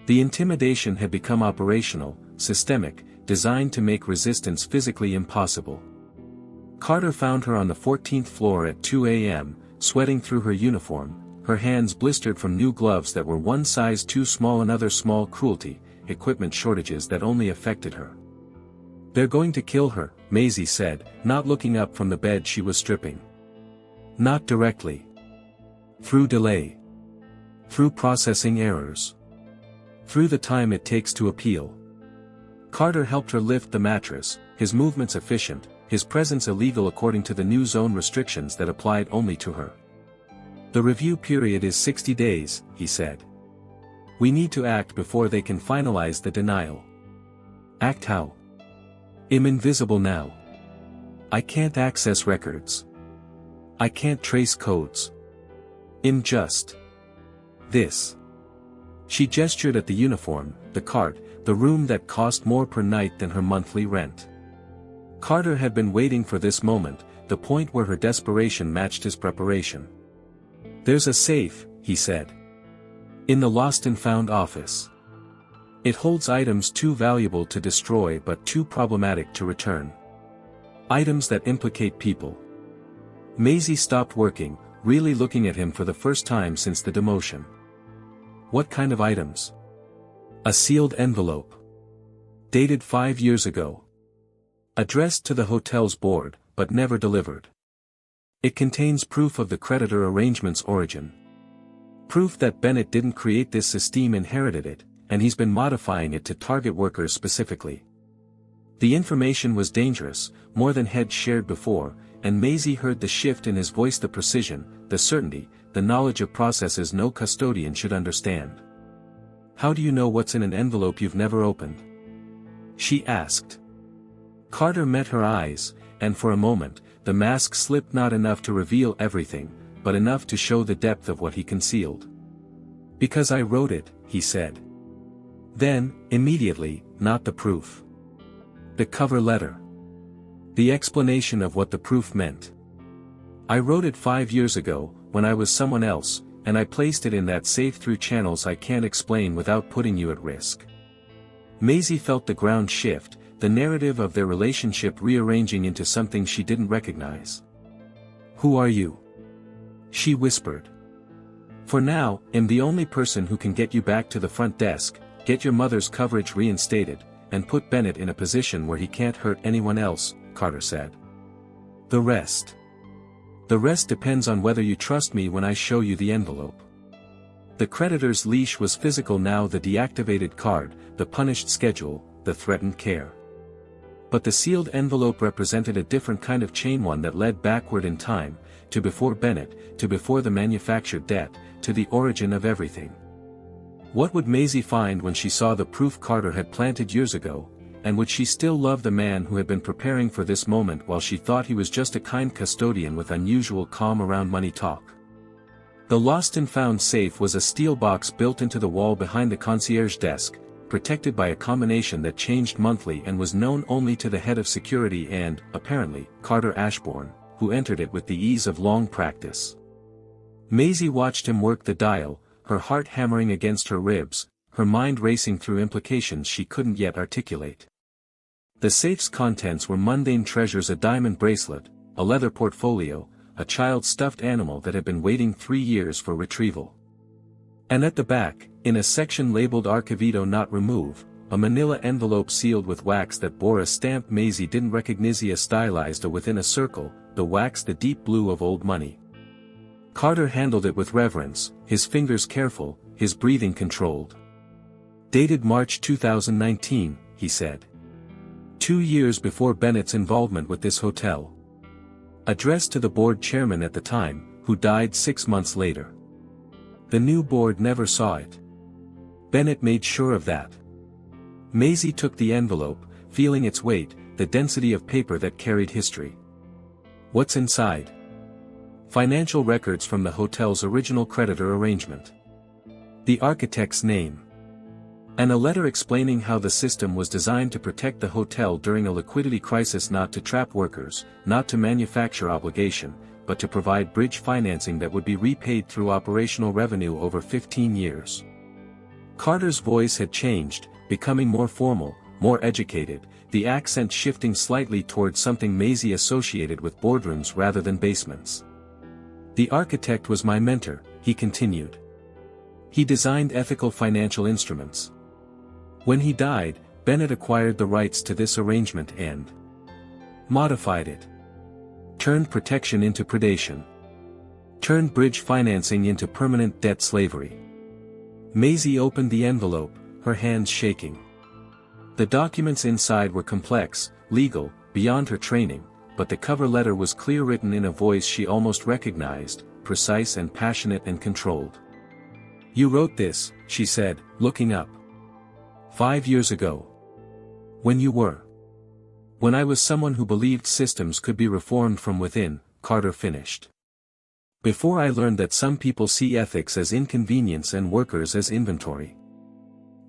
The intimidation had become operational, systemic, designed to make resistance physically impossible. Carter found her on the 14th floor at 2 a.m., sweating through her uniform, her hands blistered from new gloves that were one size too small. Another small cruelty, equipment shortages that only affected her. They're going to kill her, Maisie said, not looking up from the bed she was stripping. Not directly. Through delay. Through processing errors. Through the time it takes to appeal. Carter helped her lift the mattress, his movements efficient, his presence illegal according to the new zone restrictions that applied only to her. The review period is 60 days, he said. We need to act before they can finalize the denial. Act how? I'm invisible now. I can't access records. I can't trace codes. I'm just this. She gestured at the uniform, the cart, the room that cost more per night than her monthly rent. Carter had been waiting for this moment, the point where her desperation matched his preparation. There's a safe, he said. In the lost and found office. It holds items too valuable to destroy but too problematic to return. Items that implicate people. Maisie stopped working, really looking at him for the first time since the demotion. What kind of items? A sealed envelope. Dated 5 years ago. Addressed to the hotel's board, but never delivered. It contains proof of the creditor arrangement's origin. Proof that Bennett didn't create this system, inherited it, and he's been modifying it to target workers specifically. The information was dangerous, more than had shared before, and Maisie heard the shift in his voice, the precision, the certainty, the knowledge of processes no custodian should understand. How do you know what's in an envelope you've never opened? She asked. Carter met her eyes, and for a moment, the mask slipped, not enough to reveal everything, but enough to show the depth of what he concealed. Because I wrote it, he said. Then, immediately, not the proof. The cover letter. The explanation of what the proof meant. I wrote it 5 years ago, when I was someone else, and I placed it in that safe through channels I can't explain without putting you at risk. Maisie felt the ground shift, the narrative of their relationship rearranging into something she didn't recognize. Who are you? She whispered. For now, I'm the only person who can get you back to the front desk, get your mother's coverage reinstated, and put Bennett in a position where he can't hurt anyone else, Carter said. The rest. The rest depends on whether you trust me when I show you the envelope. The creditor's leash was physical now, the deactivated card, the punished schedule, the threatened care. But the sealed envelope represented a different kind of chain, one that led backward in time, to before Bennett, to before the manufactured debt, to the origin of everything. What would Maisie find when she saw the proof Carter had planted years ago, and would she still love the man who had been preparing for this moment while she thought he was just a kind custodian with unusual calm around money talk? The lost and found safe was a steel box built into the wall behind the concierge desk, protected by a combination that changed monthly and was known only to the head of security and, apparently, Carter Ashbourne, who entered it with the ease of long practice. Maisie watched him work the dial, her heart hammering against her ribs, her mind racing through implications she couldn't yet articulate. The safe's contents were mundane treasures: a diamond bracelet, a leather portfolio, a child stuffed animal that had been waiting 3 years for retrieval. And at the back, in a section labeled Archivido Not Remove, a manila envelope sealed with wax that bore a stamp Maisie didn't recognize, stylized within a circle, the wax the deep blue of old money. Carter handled it with reverence, his fingers careful, his breathing controlled. Dated March 2019, he said. 2 years before Bennett's involvement with this hotel. Addressed to the board chairman at the time, who died 6 months later. The new board never saw it. Bennett made sure of that. Maisie took the envelope, feeling its weight, the density of paper that carried history. What's inside? Financial records from the hotel's original creditor arrangement. The architect's name. And a letter explaining how the system was designed to protect the hotel during a liquidity crisis, not to trap workers, not to manufacture obligation, but to provide bridge financing that would be repaid through operational revenue over 15 years. Carter's voice had changed, becoming more formal, more educated, the accent shifting slightly towards something Maisie associated with boardrooms rather than basements. The architect was my mentor, he continued. He designed ethical financial instruments. When he died, Bennett acquired the rights to this arrangement and modified it. Turned protection into predation. Turned bridge financing into permanent debt slavery. Maisie opened the envelope, her hands shaking. The documents inside were complex, legal, beyond her training, but the cover letter was clear, written in a voice she almost recognized, precise and passionate and controlled. You wrote this, she said, looking up. 5 years ago. When you were. When I was someone who believed systems could be reformed from within, Carter finished. Before I learned that some people see ethics as inconvenience and workers as inventory.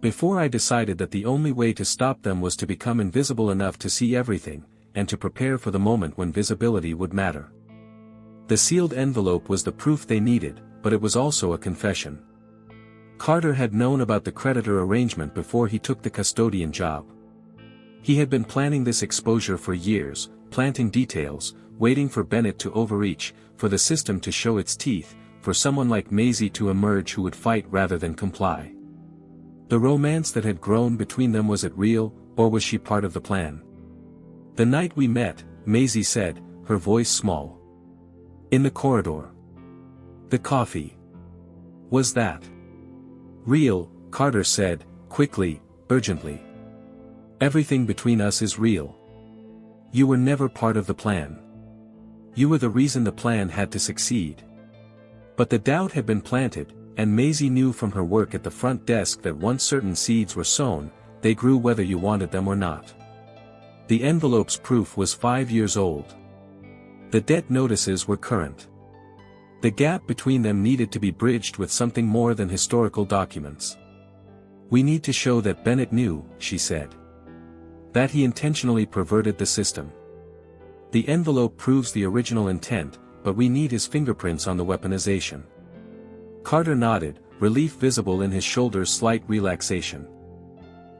Before I decided that the only way to stop them was to become invisible enough to see everything, and to prepare for the moment when visibility would matter. The sealed envelope was the proof they needed, but it was also a confession. Carter had known about the creditor arrangement before he took the custodian job. He had been planning this exposure for years, planting details, waiting for Bennett to overreach, for the system to show its teeth, for someone like Maisie to emerge who would fight rather than comply. The romance that had grown between them, was it real, or was she part of the plan? The night we met, Maisie said, her voice small. In the corridor. The coffee. Was that real? Carter said, quickly, urgently. Everything between us is real. You were never part of the plan. You were the reason the plan had to succeed. But the doubt had been planted, and Maisie knew from her work at the front desk that once certain seeds were sown, they grew whether you wanted them or not. The envelope's proof was 5 years old. The debt notices were current. The gap between them needed to be bridged with something more than historical documents. We need to show that Bennett knew, she said. That he intentionally perverted the system. The envelope proves the original intent, but we need his fingerprints on the weaponization. Carter nodded, relief visible in his shoulders, slight relaxation.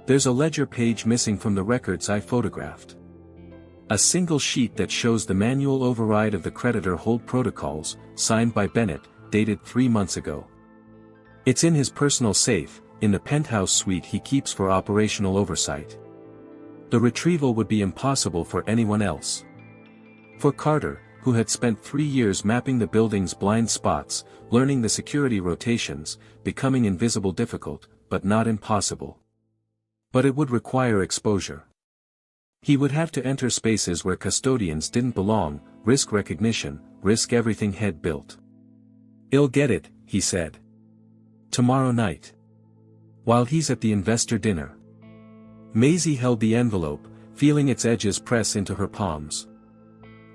There's a ledger page missing from the records I photographed. A single sheet that shows the manual override of the creditor hold protocols, signed by Bennett, dated 3 months ago. It's in his personal safe, in the penthouse suite he keeps for operational oversight. The retrieval would be impossible for anyone else. For Carter, who had spent 3 years mapping the building's blind spots, learning the security rotations, becoming invisible difficult, but not impossible. But it would require exposure. He would have to enter spaces where custodians didn't belong, risk recognition, risk everything he'd built. "I'll get it," he said. "Tomorrow night. While he's at the investor dinner." Maisie held the envelope, feeling its edges press into her palms.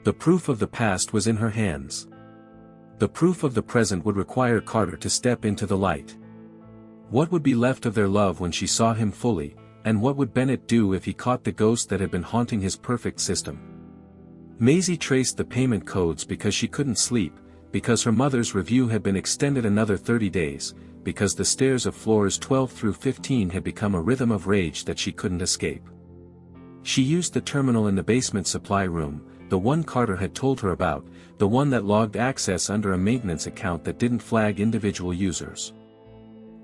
The proof of the past was in her hands. The proof of the present would require Carter to step into the light. What would be left of their love when she saw him fully, and what would Bennett do if he caught the ghost that had been haunting his perfect system? Maisie traced the payment codes because she couldn't sleep, because her mother's review had been extended another 30 days, because the stairs of floors 12 through 15 had become a rhythm of rage that she couldn't escape. She used the terminal in the basement supply room, the one Carter had told her about, the one that logged access under a maintenance account that didn't flag individual users.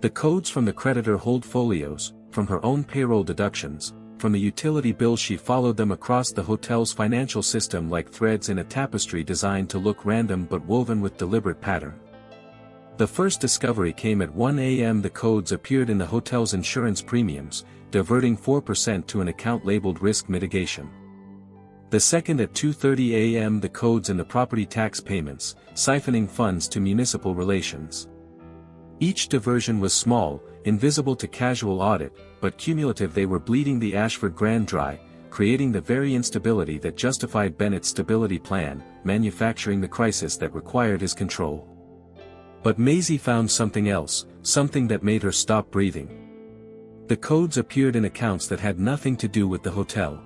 The codes from the creditor hold folios, from her own payroll deductions, from the utility bills. She followed them across the hotel's financial system like threads in a tapestry designed to look random but woven with deliberate pattern. The first discovery came at 1 a.m. The codes appeared in the hotel's insurance premiums, diverting 4% to an account labeled risk mitigation. The second at 2:30 a.m. the codes in the property tax payments, siphoning funds to municipal relations. Each diversion was small, invisible to casual audit, but cumulative. They were bleeding the Ashford Grand dry, creating the very instability that justified Bennett's stability plan, manufacturing the crisis that required his control. But Maisie found something else, something that made her stop breathing. The codes appeared in accounts that had nothing to do with the hotel.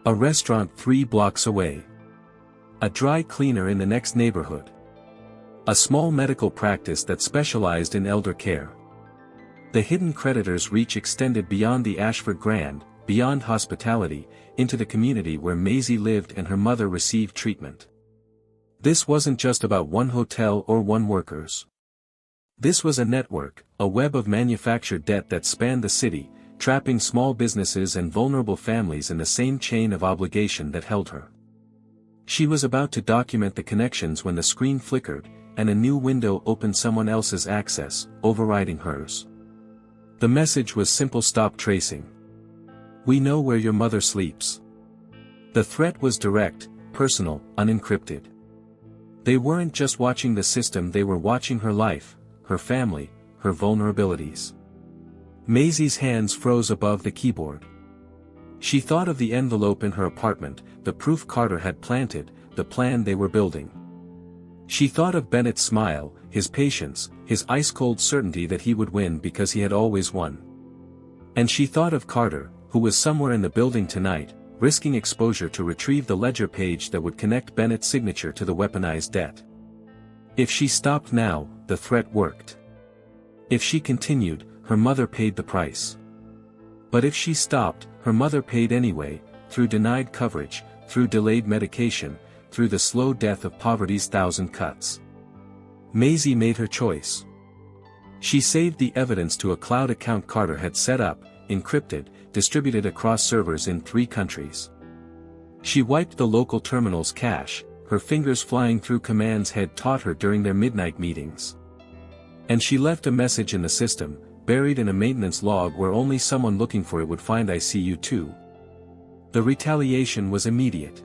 A restaurant 3 blocks away. A dry cleaner in the next neighborhood. A small medical practice that specialized in elder care. The hidden creditor's reach extended beyond the Ashford Grand, beyond hospitality, into the community where Maisie lived and her mother received treatment. This wasn't just about one hotel or one workers. This was a network, a web of manufactured debt that spanned the city, trapping small businesses and vulnerable families in the same chain of obligation that held her. She was about to document the connections when the screen flickered, and a new window opened. Someone else's access, overriding hers. The message was simple: stop tracing. We know where your mother sleeps. The threat was direct, personal, unencrypted. They weren't just watching the system, they were watching her life, her family, her vulnerabilities. Maisie's hands froze above the keyboard. She thought of the envelope in her apartment, the proof Carter had planted, the plan they were building. She thought of Bennett's smile, his patience, his ice-cold certainty that he would win because he had always won. And she thought of Carter, who was somewhere in the building tonight, risking exposure to retrieve the ledger page that would connect Bennett's signature to the weaponized debt. If she stopped now, the threat worked. If she continued, her mother paid the price. But if she stopped, her mother paid anyway, through denied coverage, through delayed medication, through the slow death of poverty's 1,000 cuts. Maisie made her choice. She saved the evidence to a cloud account Carter had set up, encrypted, distributed across servers in 3 countries. She wiped the local terminal's cache, her fingers flying through commands had taught her during their midnight meetings. And she left a message in the system, buried in a maintenance log where only someone looking for it would find. I see you too. The retaliation was immediate.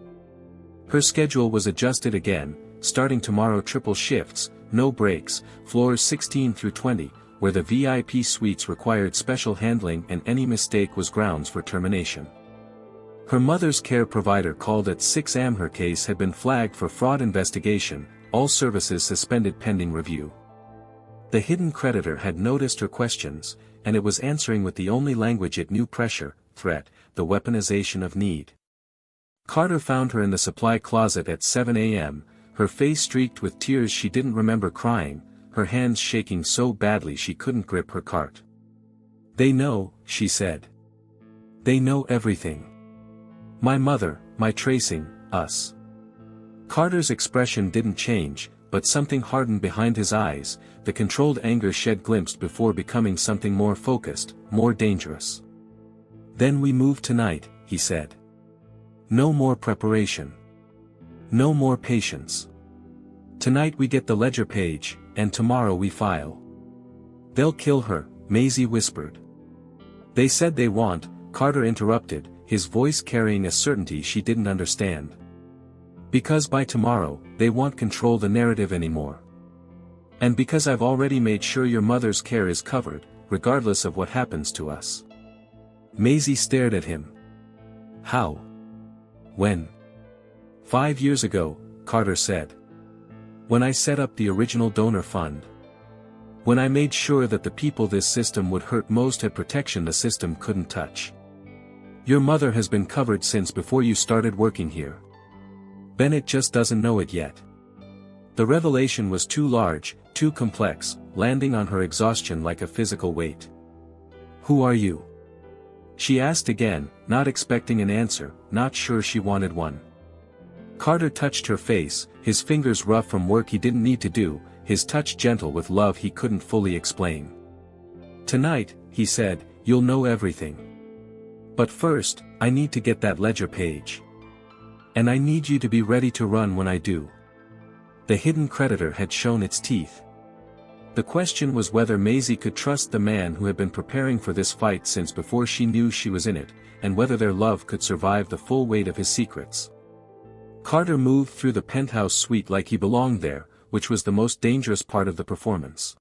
Her schedule was adjusted again, starting tomorrow: triple shifts, no breaks, floors 16 through 20, where the VIP suites required special handling and any mistake was grounds for termination. Her mother's care provider called at 6 a.m. Her case had been flagged for fraud investigation, all services suspended pending review. The hidden creditor had noticed her questions, and it was answering with the only language it knew: pressure, threat, the weaponization of need. Carter found her in the supply closet at 7 a.m., her face streaked with tears. She didn't remember crying, her hands shaking so badly she couldn't grip her cart. They know, she said. They know everything. My mother, my tracing, us. Carter's expression didn't change, but something hardened behind his eyes. The controlled anger shed glimpse before becoming something more focused, more dangerous. Then we move tonight, he said. No more preparation. No more patience. Tonight we get the ledger page, and tomorrow we file. They'll kill her, Maisie whispered. They said they want, Carter interrupted, his voice carrying a certainty she didn't understand. Because by tomorrow, they won't control the narrative anymore. And because I've already made sure your mother's care is covered, regardless of what happens to us. Maisie stared at him. How? When? 5 years ago, Carter said. When I set up the original donor fund. When I made sure that the people this system would hurt most had protection the system couldn't touch. Your mother has been covered since before you started working here. Bennett just doesn't know it yet. The revelation was too large, too complex, landing on her exhaustion like a physical weight. Who are you? She asked again, not expecting an answer, not sure she wanted one. Carter touched her face, his fingers rough from work he didn't need to do, his touch gentle with love he couldn't fully explain. Tonight, he said, you'll know everything. But first, I need to get that ledger page. And I need you to be ready to run when I do. The hidden creditor had shown its teeth. The question was whether Maisie could trust the man who had been preparing for this fight since before she knew she was in it, and whether their love could survive the full weight of his secrets. Carter moved through the penthouse suite like he belonged there, which was the most dangerous part of the performance.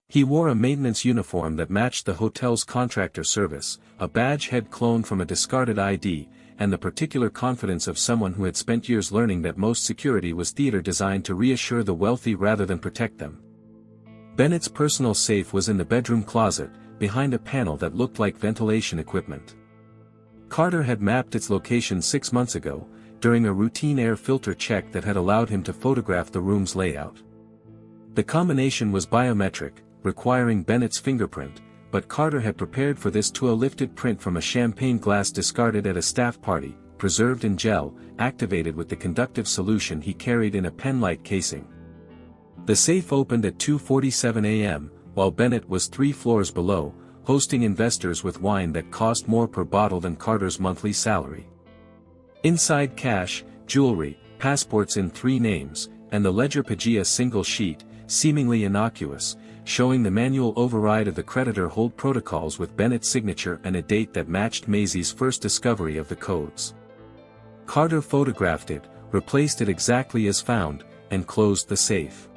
He wore a maintenance uniform that matched the hotel's contractor service, a badge head clone from a discarded ID, and the particular confidence of someone who had spent years learning that most security was theater designed to reassure the wealthy rather than protect them. Bennett's personal safe was in the bedroom closet, behind a panel that looked like ventilation equipment. Carter had mapped its location 6 months ago, during a routine air filter check that had allowed him to photograph the room's layout. The combination was biometric, requiring Bennett's fingerprint, but Carter had prepared for this to a lifted print from a champagne glass discarded at a staff party, preserved in gel, activated with the conductive solution he carried in a pen-like casing. The safe opened at 2:47 a.m., while Bennett was 3 floors below, hosting investors with wine that cost more per bottle than Carter's monthly salary. Inside cash, jewelry, passports in 3 names, and the ledger page a single sheet, seemingly innocuous, showing the manual override of the creditor hold protocols with Bennett's signature and a date that matched Maisie's first discovery of the codes. Carter photographed it, replaced it exactly as found, and closed the safe.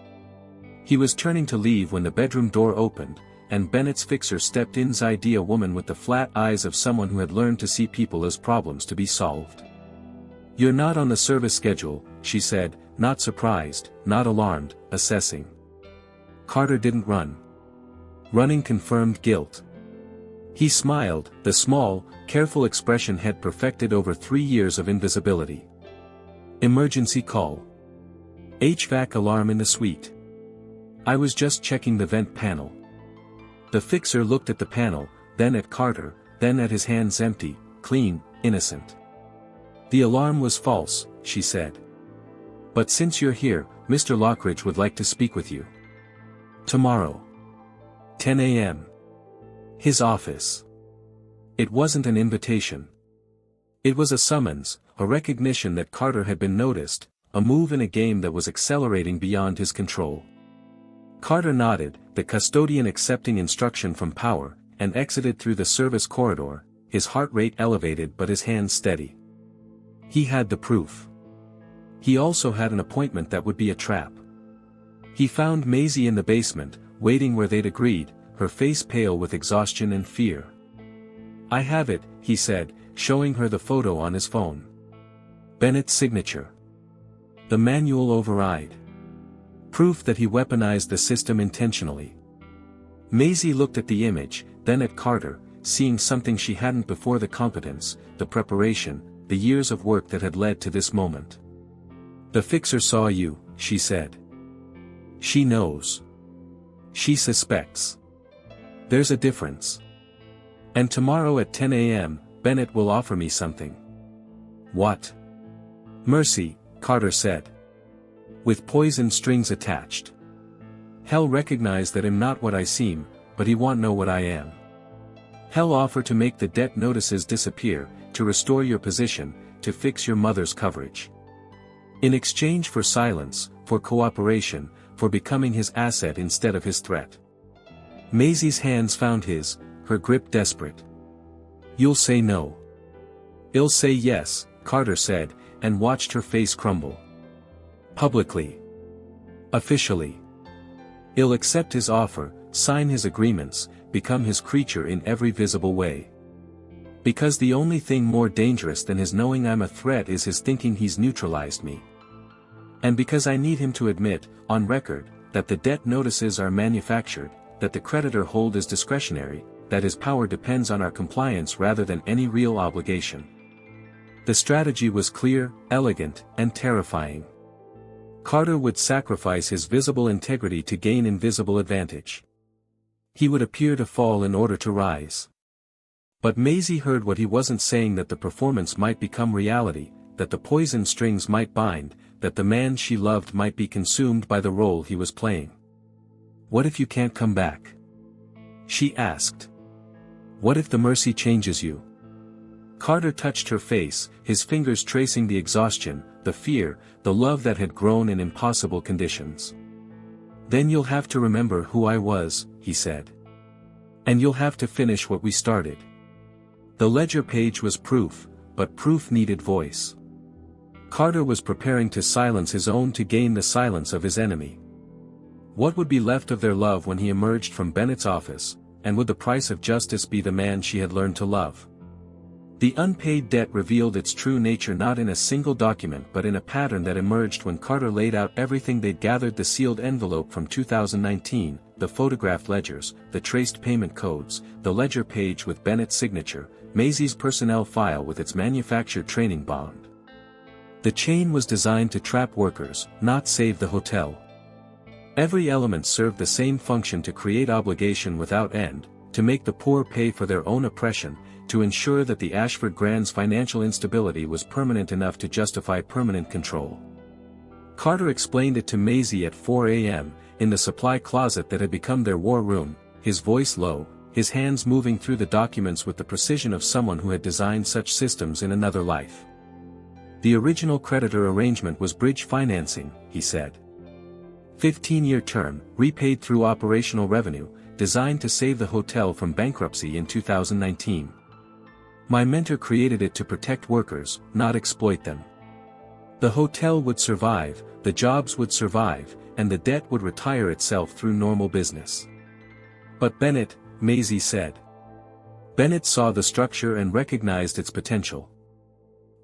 He was turning to leave when the bedroom door opened, and Bennett's fixer stepped inside, a woman with the flat eyes of someone who had learned to see people as problems to be solved. You're not on the service schedule, she said, not surprised, not alarmed, assessing. Carter didn't run. Running confirmed guilt. He smiled, the small, careful expression had perfected over 3 years of invisibility. Emergency call. HVAC alarm in the suite. I was just checking the vent panel. The fixer looked at the panel, then at Carter, then at his hands empty, clean, innocent. The alarm was false, she said. But since you're here, Mr. Lockridge would like to speak with you. Tomorrow. 10 a.m. His office. It wasn't an invitation. It was a summons, a recognition that Carter had been noticed, a move in a game that was accelerating beyond his control. Carter nodded, the custodian accepting instruction from Power, and exited through the service corridor, his heart rate elevated but his hands steady. He had the proof. He also had an appointment that would be a trap. He found Maisie in the basement, waiting where they'd agreed, her face pale with exhaustion and fear. I have it, he said, showing her the photo on his phone. Bennett's signature. The manual override. Proof that he weaponized the system intentionally. Maisie looked at the image, then at Carter, seeing something she hadn't before: the competence, the preparation, the years of work that had led to this moment. The fixer saw you, she said. She knows. She suspects. There's a difference. And tomorrow at 10 a.m., Bennett will offer me something. What? Mercy, Carter said. With poison strings attached. Hell recognize that I'm not what I seem, but he won't know what I am. Hell offer to make the debt notices disappear, to restore your position, to fix your mother's coverage. In exchange for silence, for cooperation, for becoming his asset instead of his threat. Maisie's hands found his, her grip desperate. "You'll say no." "I'll say yes," Carter said, and watched her face crumble. "Publicly. Officially. I'll accept his offer, sign his agreements, become his creature in every visible way. Because the only thing more dangerous than his knowing I'm a threat is his thinking he's neutralized me. And because I need him to admit, on record, that the debt notices are manufactured, that the creditor hold is discretionary, that his power depends on our compliance rather than any real obligation." The strategy was clear, elegant, and terrifying. Carter would sacrifice his visible integrity to gain invisible advantage. He would appear to fall in order to rise. But Maisie heard what he wasn't saying, that the performance might become reality, that the poison strings might bind, that the man she loved might be consumed by the role he was playing. "What if you can't come back?" she asked. "What if the mercy changes you?" Carter touched her face, his fingers tracing the exhaustion, the fear, the love that had grown in impossible conditions. "Then you'll have to remember who I was," he said. "And you'll have to finish what we started." The ledger page was proof, but proof needed voice. Carter was preparing to silence his own to gain the silence of his enemy. What would be left of their love when he emerged from Bennett's office, and would the price of justice be the man she had learned to love? The unpaid debt revealed its true nature not in a single document but in a pattern that emerged when Carter laid out everything they'd gathered: the sealed envelope from 2019, the photographed ledgers, the traced payment codes, the ledger page with Bennett's signature, Maisie's personnel file with its manufactured training bond. The chain was designed to trap workers, not save the hotel. Every element served the same function: to create obligation without end, to make the poor pay for their own oppression, to ensure that the Ashford Grand's financial instability was permanent enough to justify permanent control. Carter explained it to Maisie at 4 a.m., in the supply closet that had become their war room, his voice low, his hands moving through the documents with the precision of someone who had designed such systems in another life. "The original creditor arrangement was bridge financing," he said. 15-year term, repaid through operational revenue, designed to save the hotel from bankruptcy in 2019. My mentor created it to protect workers, not exploit them. The hotel would survive, the jobs would survive, and the debt would retire itself through normal business. "But Bennett," Maisie said. Bennett saw the structure and recognized its potential.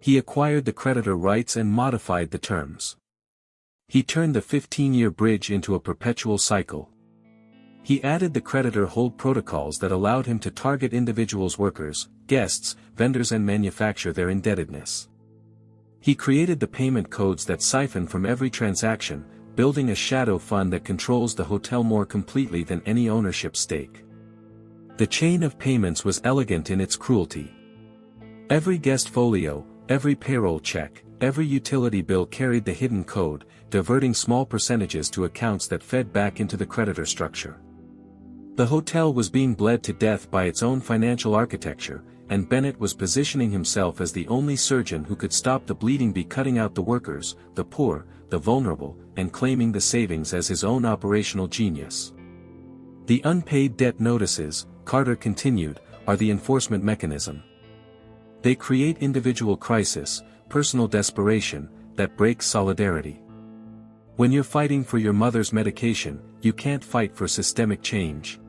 He acquired the creditor rights and modified the terms. He turned the 15-year bridge into a perpetual cycle. He added the creditor hold protocols that allowed him to target individuals, workers, guests, vendors, and manufacture their indebtedness. He created the payment codes that siphon from every transaction, building a shadow fund that controls the hotel more completely than any ownership stake. The chain of payments was elegant in its cruelty. Every guest folio, every payroll check, every utility bill carried the hidden code, diverting small percentages to accounts that fed back into the creditor structure. The hotel was being bled to death by its own financial architecture, and Bennett was positioning himself as the only surgeon who could stop the bleeding by cutting out the workers, the poor, the vulnerable, and claiming the savings as his own operational genius. "The unpaid debt notices," Carter continued, "are the enforcement mechanism. They create individual crisis, personal desperation, that breaks solidarity. When you're fighting for your mother's medication, you can't fight for systemic change.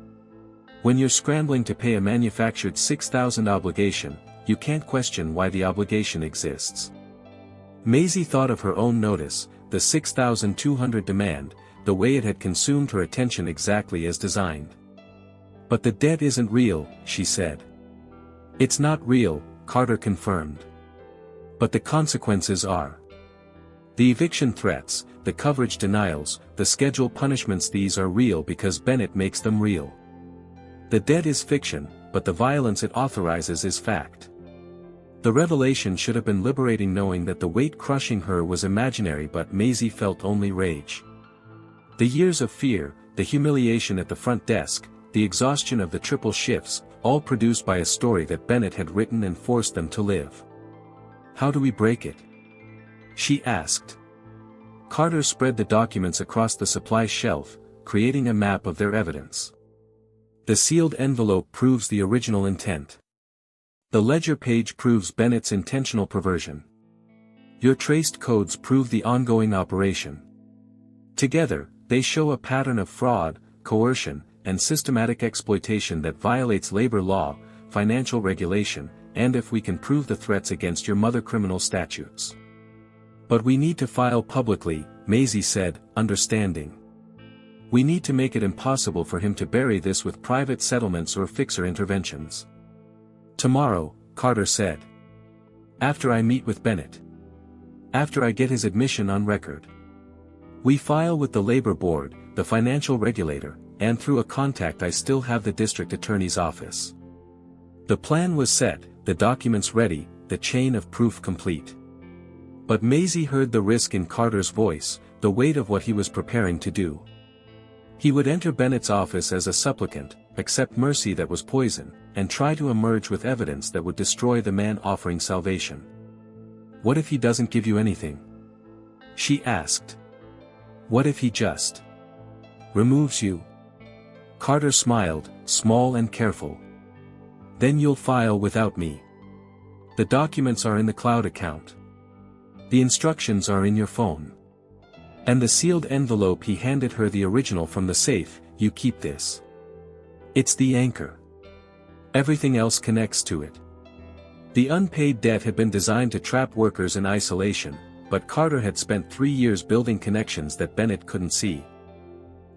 When you're scrambling to pay a manufactured $6,000 obligation, you can't question why the obligation exists." Maisie thought of her own notice, the $6,200 demand, the way it had consumed her attention exactly as designed. "But the debt isn't real," she said. "It's not real," Carter confirmed. "But the consequences are. The eviction threats, the coverage denials, the schedule punishments, these are real because Bennett makes them real. The debt is fiction, but the violence it authorizes is fact." The revelation should have been liberating, knowing that the weight crushing her was imaginary, but Maisie felt only rage. The years of fear, the humiliation at the front desk, the exhaustion of the triple shifts, all produced by a story that Bennett had written and forced them to live. "How do we break it?" she asked. Carter spread the documents across the supply shelf, creating a map of their evidence. The sealed envelope proves the original intent. The ledger page proves Bennett's intentional perversion. Your traced codes prove the ongoing operation. Together, they show a pattern of fraud, coercion, and systematic exploitation that violates labor law, financial regulation, and if we can prove the threats against your mother criminal statutes. But we need to file publicly, Maisie said, understanding. We need to make it impossible for him to bury this with private settlements or fixer interventions. Tomorrow, Carter said. After I meet with Bennett. After I get his admission on record. We file with the labor board, the financial regulator, and through a contact I still have the district attorney's office. The plan was set, the documents ready, the chain of proof complete. But Maisie heard the risk in Carter's voice, the weight of what he was preparing to do. He would enter Bennett's office as a supplicant, accept mercy that was poison, and try to emerge with evidence that would destroy the man offering salvation. What if he doesn't give you anything? She asked. What if he just removes you? Carter smiled, small and careful. Then you'll file without me. The documents are in the cloud account. The instructions are in your phone. And the sealed envelope. He handed her the original from the safe. You keep this. It's the anchor. Everything else connects to it. The unpaid debt had been designed to trap workers in isolation, but Carter had spent 3 years building connections that Bennett couldn't see.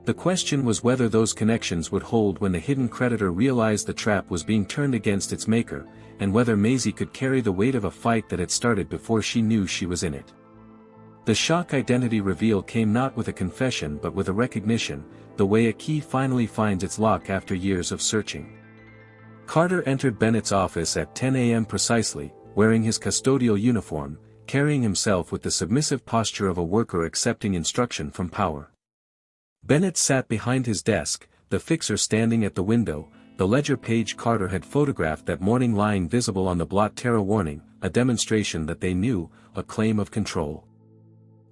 The question was whether those connections would hold when the hidden creditor realized the trap was being turned against its maker, and whether Maisie could carry the weight of a fight that had started before she knew she was in it. The shock identity reveal came not with a confession but with a recognition, the way a key finally finds its lock after years of searching. Carter entered Bennett's office at 10 a.m. precisely, wearing his custodial uniform, carrying himself with the submissive posture of a worker accepting instruction from power. Bennett sat behind his desk, the fixer standing at the window, the ledger page Carter had photographed that morning lying visible on the blot. Terror warning, a demonstration that they knew, a claim of control.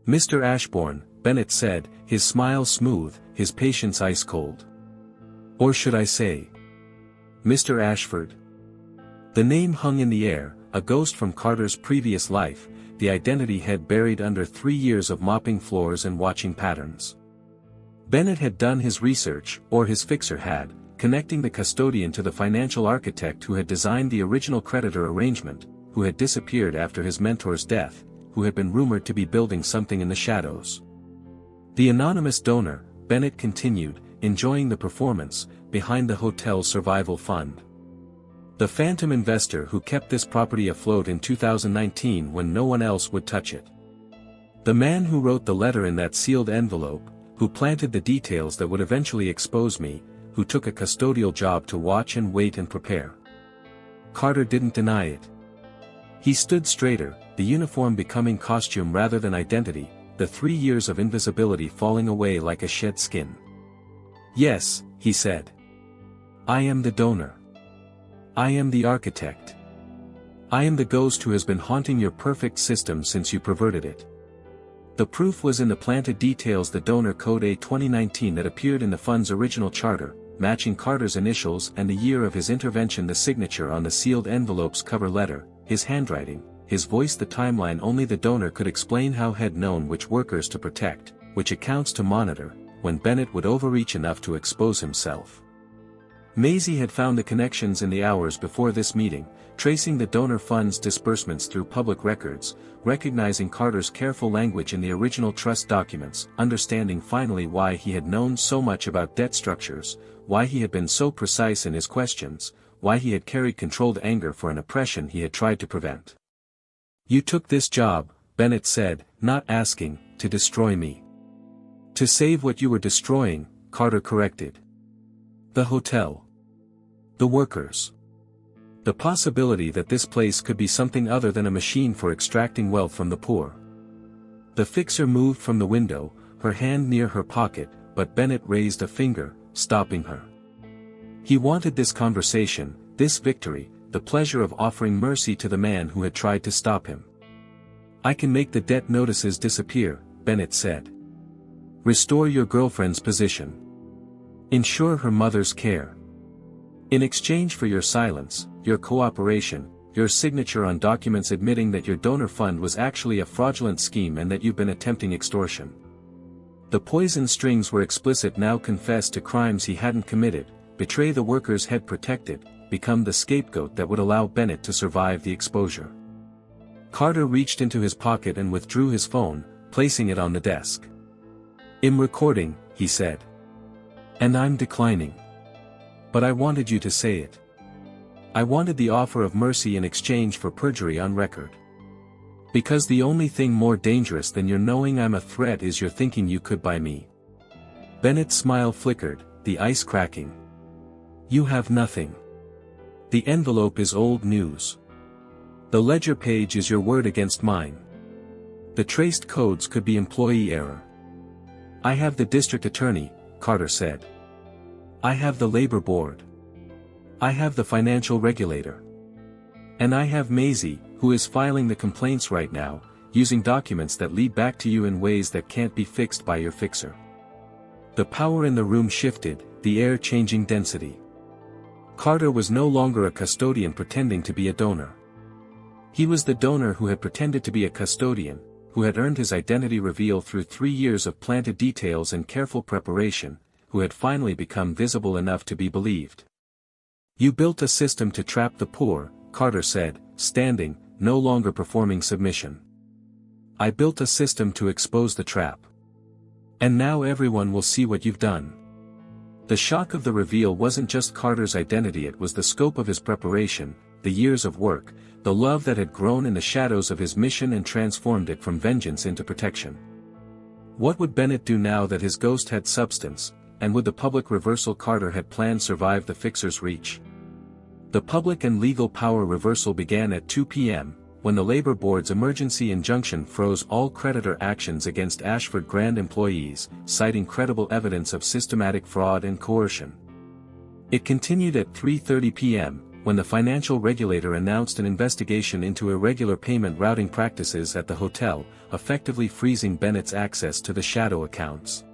Mr. Ashbourne, Bennett said, his smile smooth, his patience ice-cold. Or should I say, Mr. Ashford? The name hung in the air, a ghost from Carter's previous life, the identity head buried under 3 years of mopping floors and watching patterns. Bennett had done his research, or his fixer had, connecting the custodian to the financial architect who had designed the original creditor arrangement, who had disappeared after his mentor's death, who had been rumored to be building something in the shadows. The anonymous donor, Bennett continued, enjoying the performance, behind the hotel's survival fund. The phantom investor who kept this property afloat in 2019 when no one else would touch it. The man who wrote the letter in that sealed envelope, who planted the details that would eventually expose me, who took a custodial job to watch and wait and prepare. Carter didn't deny it. He stood straighter, the uniform becoming costume rather than identity, the 3 years of invisibility falling away like a shed skin. Yes, he said. I am the donor. I am the architect. I am the ghost who has been haunting your perfect system since you perverted it. The proof was in the planted details, the donor code A2019 that appeared in the fund's original charter, matching Carter's initials and the year of his intervention, the signature on the sealed envelope's cover letter, his handwriting, his voice, the timeline. Only the donor could explain how had known which workers to protect, which accounts to monitor, when Bennett would overreach enough to expose himself. Maisie had found the connections in the hours before this meeting, tracing the donor fund's disbursements through public records, recognizing Carter's careful language in the original trust documents, understanding finally why he had known so much about debt structures, why he had been so precise in his questions, why he had carried controlled anger for an oppression he had tried to prevent. You took this job, Bennett said, not asking, to destroy me. To save what you were destroying, Carter corrected. The hotel. The workers. The possibility that this place could be something other than a machine for extracting wealth from the poor. The fixer moved from the window, her hand near her pocket, but Bennett raised a finger, stopping her. He wanted this conversation, this victory, the pleasure of offering mercy to the man who had tried to stop him. I can make the debt notices disappear, Bennett said. Restore your girlfriend's position. Ensure her mother's care. In exchange for your silence, your cooperation, your signature on documents admitting that your donor fund was actually a fraudulent scheme and that you've been attempting extortion. The poison strings were explicit. Now confess to crimes he hadn't committed, betray the workers he'd protected, become the scapegoat that would allow Bennett to survive the exposure. Carter reached into his pocket and withdrew his phone, placing it on the desk. I'm recording, he said. And I'm declining. But I wanted you to say it. I wanted the offer of mercy in exchange for perjury on record. Because the only thing more dangerous than your knowing I'm a threat is your thinking you could buy me. Bennett's smile flickered, the ice cracking. You have nothing. The envelope is old news. The ledger page is your word against mine. The traced codes could be employee error. I have the district attorney, Carter said. I have the labor board. I have the financial regulator. And I have Maisie, who is filing the complaints right now, using documents that lead back to you in ways that can't be fixed by your fixer. The power in the room shifted, the air changing density. Carter was no longer a custodian pretending to be a donor. He was the donor who had pretended to be a custodian, who had earned his identity reveal through 3 years of planted details and careful preparation, who had finally become visible enough to be believed. You built a system to trap the poor, Carter said, standing, no longer performing submission. I built a system to expose the trap. And now everyone will see what you've done. The shock of the reveal wasn't just Carter's identity, it was the scope of his preparation, the years of work, the love that had grown in the shadows of his mission and transformed it from vengeance into protection. What would Bennett do now that his ghost had substance, and would the public reversal Carter had planned survive the fixer's reach? The public and legal power reversal began at 2 p.m., when the Labor Board's emergency injunction froze all creditor actions against Ashford Grand employees, citing credible evidence of systematic fraud and coercion. It continued at 3:30 p.m., when the financial regulator announced an investigation into irregular payment routing practices at the hotel, effectively freezing Bennett's access to the shadow accounts.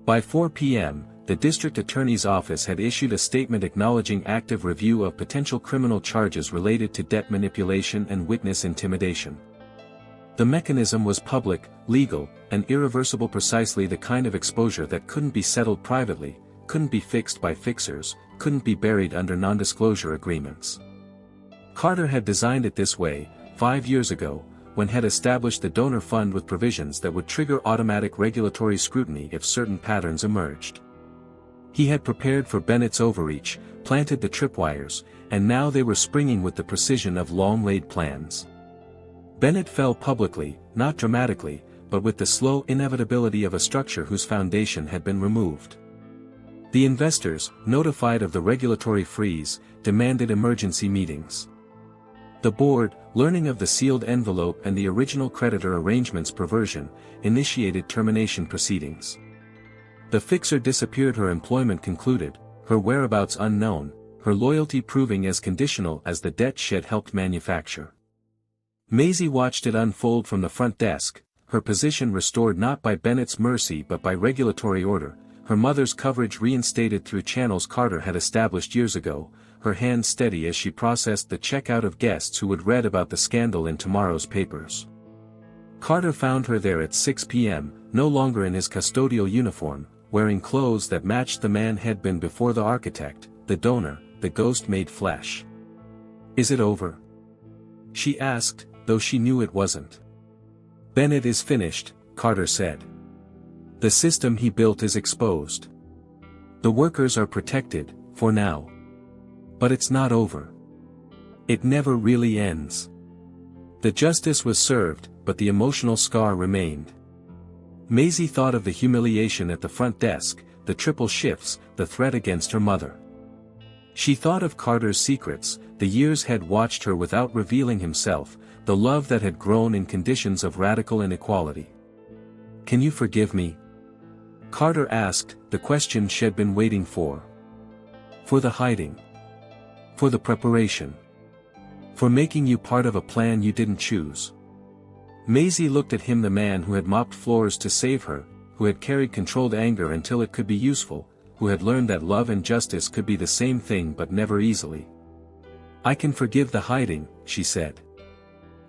By 4 p.m., the district attorney's office had issued a statement acknowledging active review of potential criminal charges related to debt manipulation and witness intimidation. The mechanism was public, legal, and irreversible, precisely the kind of exposure that couldn't be settled privately, couldn't be fixed by fixers, couldn't be buried under non-disclosure agreements. Carter had designed it this way, 5 years ago, when had established the donor fund with provisions that would trigger automatic regulatory scrutiny if certain patterns emerged. He had prepared for Bennett's overreach, planted the tripwires, and now they were springing with the precision of long-laid plans. Bennett fell publicly, not dramatically, but with the slow inevitability of a structure whose foundation had been removed. The investors, notified of the regulatory freeze, demanded emergency meetings. The board, learning of the sealed envelope and the original creditor arrangement's perversion, initiated termination proceedings. The fixer disappeared, her employment concluded, her whereabouts unknown, her loyalty proving as conditional as the debt she'd helped manufacture. Maisie watched it unfold from the front desk, her position restored not by Bennett's mercy but by regulatory order, her mother's coverage reinstated through channels Carter had established years ago, her hands steady as she processed the checkout of guests who would read about the scandal in tomorrow's papers. Carter found her there at 6 p.m., no longer in his custodial uniform, wearing clothes that matched the man had been before, the architect, the donor, the ghost made flesh. Is it over? She asked, though she knew it wasn't. Bennett is finished, Carter said. The system he built is exposed. The workers are protected, for now. But it's not over. It never really ends. The justice was served, but the emotional scar remained. Maisie thought of the humiliation at the front desk, the triple shifts, the threat against her mother. She thought of Carter's secrets, the years had watched her without revealing himself, the love that had grown in conditions of radical inequality. Can you forgive me? Carter asked, the question she'd been waiting for. For the hiding. For the preparation. For making you part of a plan you didn't choose. Maisie looked at him, the man who had mopped floors to save her, who had carried controlled anger until it could be useful, who had learned that love and justice could be the same thing but never easily. "I can forgive the hiding," she said.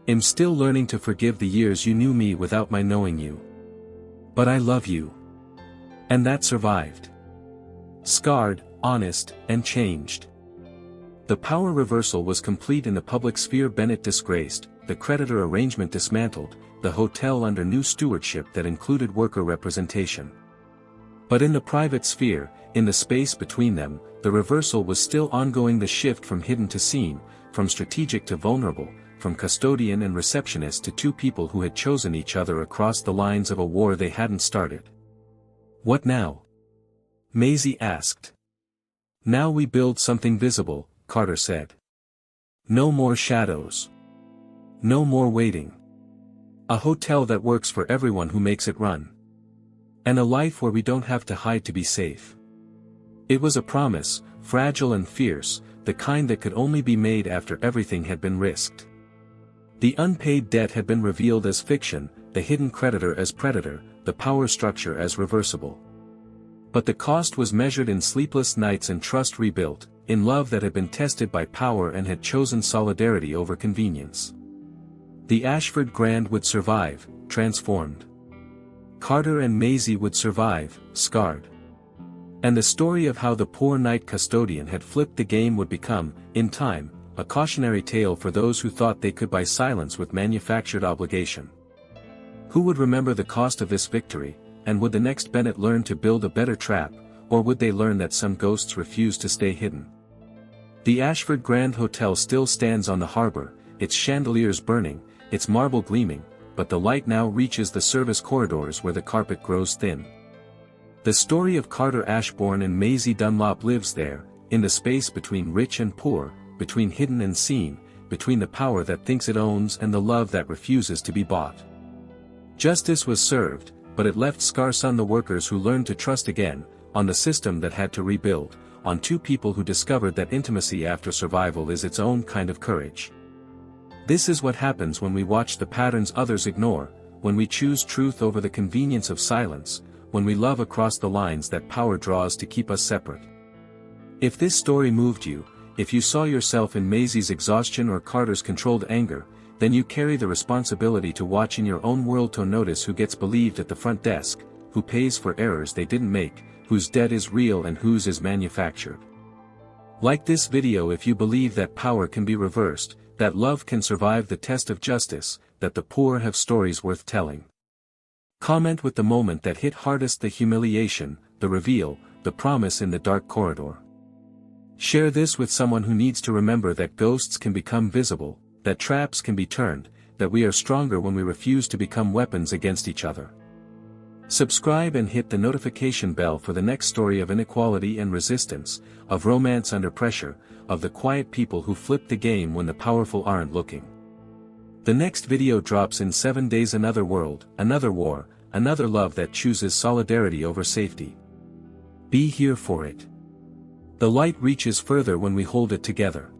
"I'm still learning to forgive the years you knew me without my knowing you. But I love you." And that survived. Scarred, honest, and changed. The power reversal was complete in the public sphere. Bennett disgraced, the creditor arrangement dismantled, the hotel under new stewardship that included worker representation. But in the private sphere, in the space between them, the reversal was still ongoing. The shift from hidden to seen, from strategic to vulnerable, from custodian and receptionist to two people who had chosen each other across the lines of a war they hadn't started. "What now?" Maisie asked. "Now we build something visible," Carter said. "No more shadows. No more waiting. A hotel that works for everyone who makes it run. And a life where we don't have to hide to be safe." It was a promise, fragile and fierce, the kind that could only be made after everything had been risked. The unpaid debt had been revealed as fiction, the hidden creditor as predator, the power structure as reversible. But the cost was measured in sleepless nights and trust rebuilt, in love that had been tested by power and had chosen solidarity over convenience. The Ashford Grand would survive, transformed. Carter and Maisie would survive, scarred. And the story of how the poor night custodian had flipped the game would become, in time, a cautionary tale for those who thought they could buy silence with manufactured obligation. Who would remember the cost of this victory, and would the next Bennett learn to build a better trap, or would they learn that some ghosts refuse to stay hidden? The Ashford Grand Hotel still stands on the harbor, its chandeliers burning, its marble gleaming, but the light now reaches the service corridors where the carpet grows thin. The story of Carter Ashbourne and Maisie Dunlop lives there, in the space between rich and poor, between hidden and seen, between the power that thinks it owns and the love that refuses to be bought. Justice was served, but it left scars on the workers who learned to trust again, on the system that had to rebuild, on two people who discovered that intimacy after survival is its own kind of courage. This is what happens when we watch the patterns others ignore, when we choose truth over the convenience of silence, when we love across the lines that power draws to keep us separate. If this story moved you, if you saw yourself in Maisie's exhaustion or Carter's controlled anger, then you carry the responsibility to watch in your own world to notice who gets believed at the front desk, who pays for errors they didn't make, whose debt is real and whose is manufactured. Like this video if you believe that power can be reversed, that love can survive the test of justice, that the poor have stories worth telling. Comment with the moment that hit hardest, the humiliation, the reveal, the promise in the dark corridor. Share this with someone who needs to remember that ghosts can become visible, that traps can be turned, that we are stronger when we refuse to become weapons against each other. Subscribe and hit the notification bell for the next story of inequality and resistance, of romance under pressure, of the quiet people who flip the game when the powerful aren't looking. The next video drops in 7 days. Another world, another war, another love that chooses solidarity over safety. Be here for it. The light reaches further when we hold it together.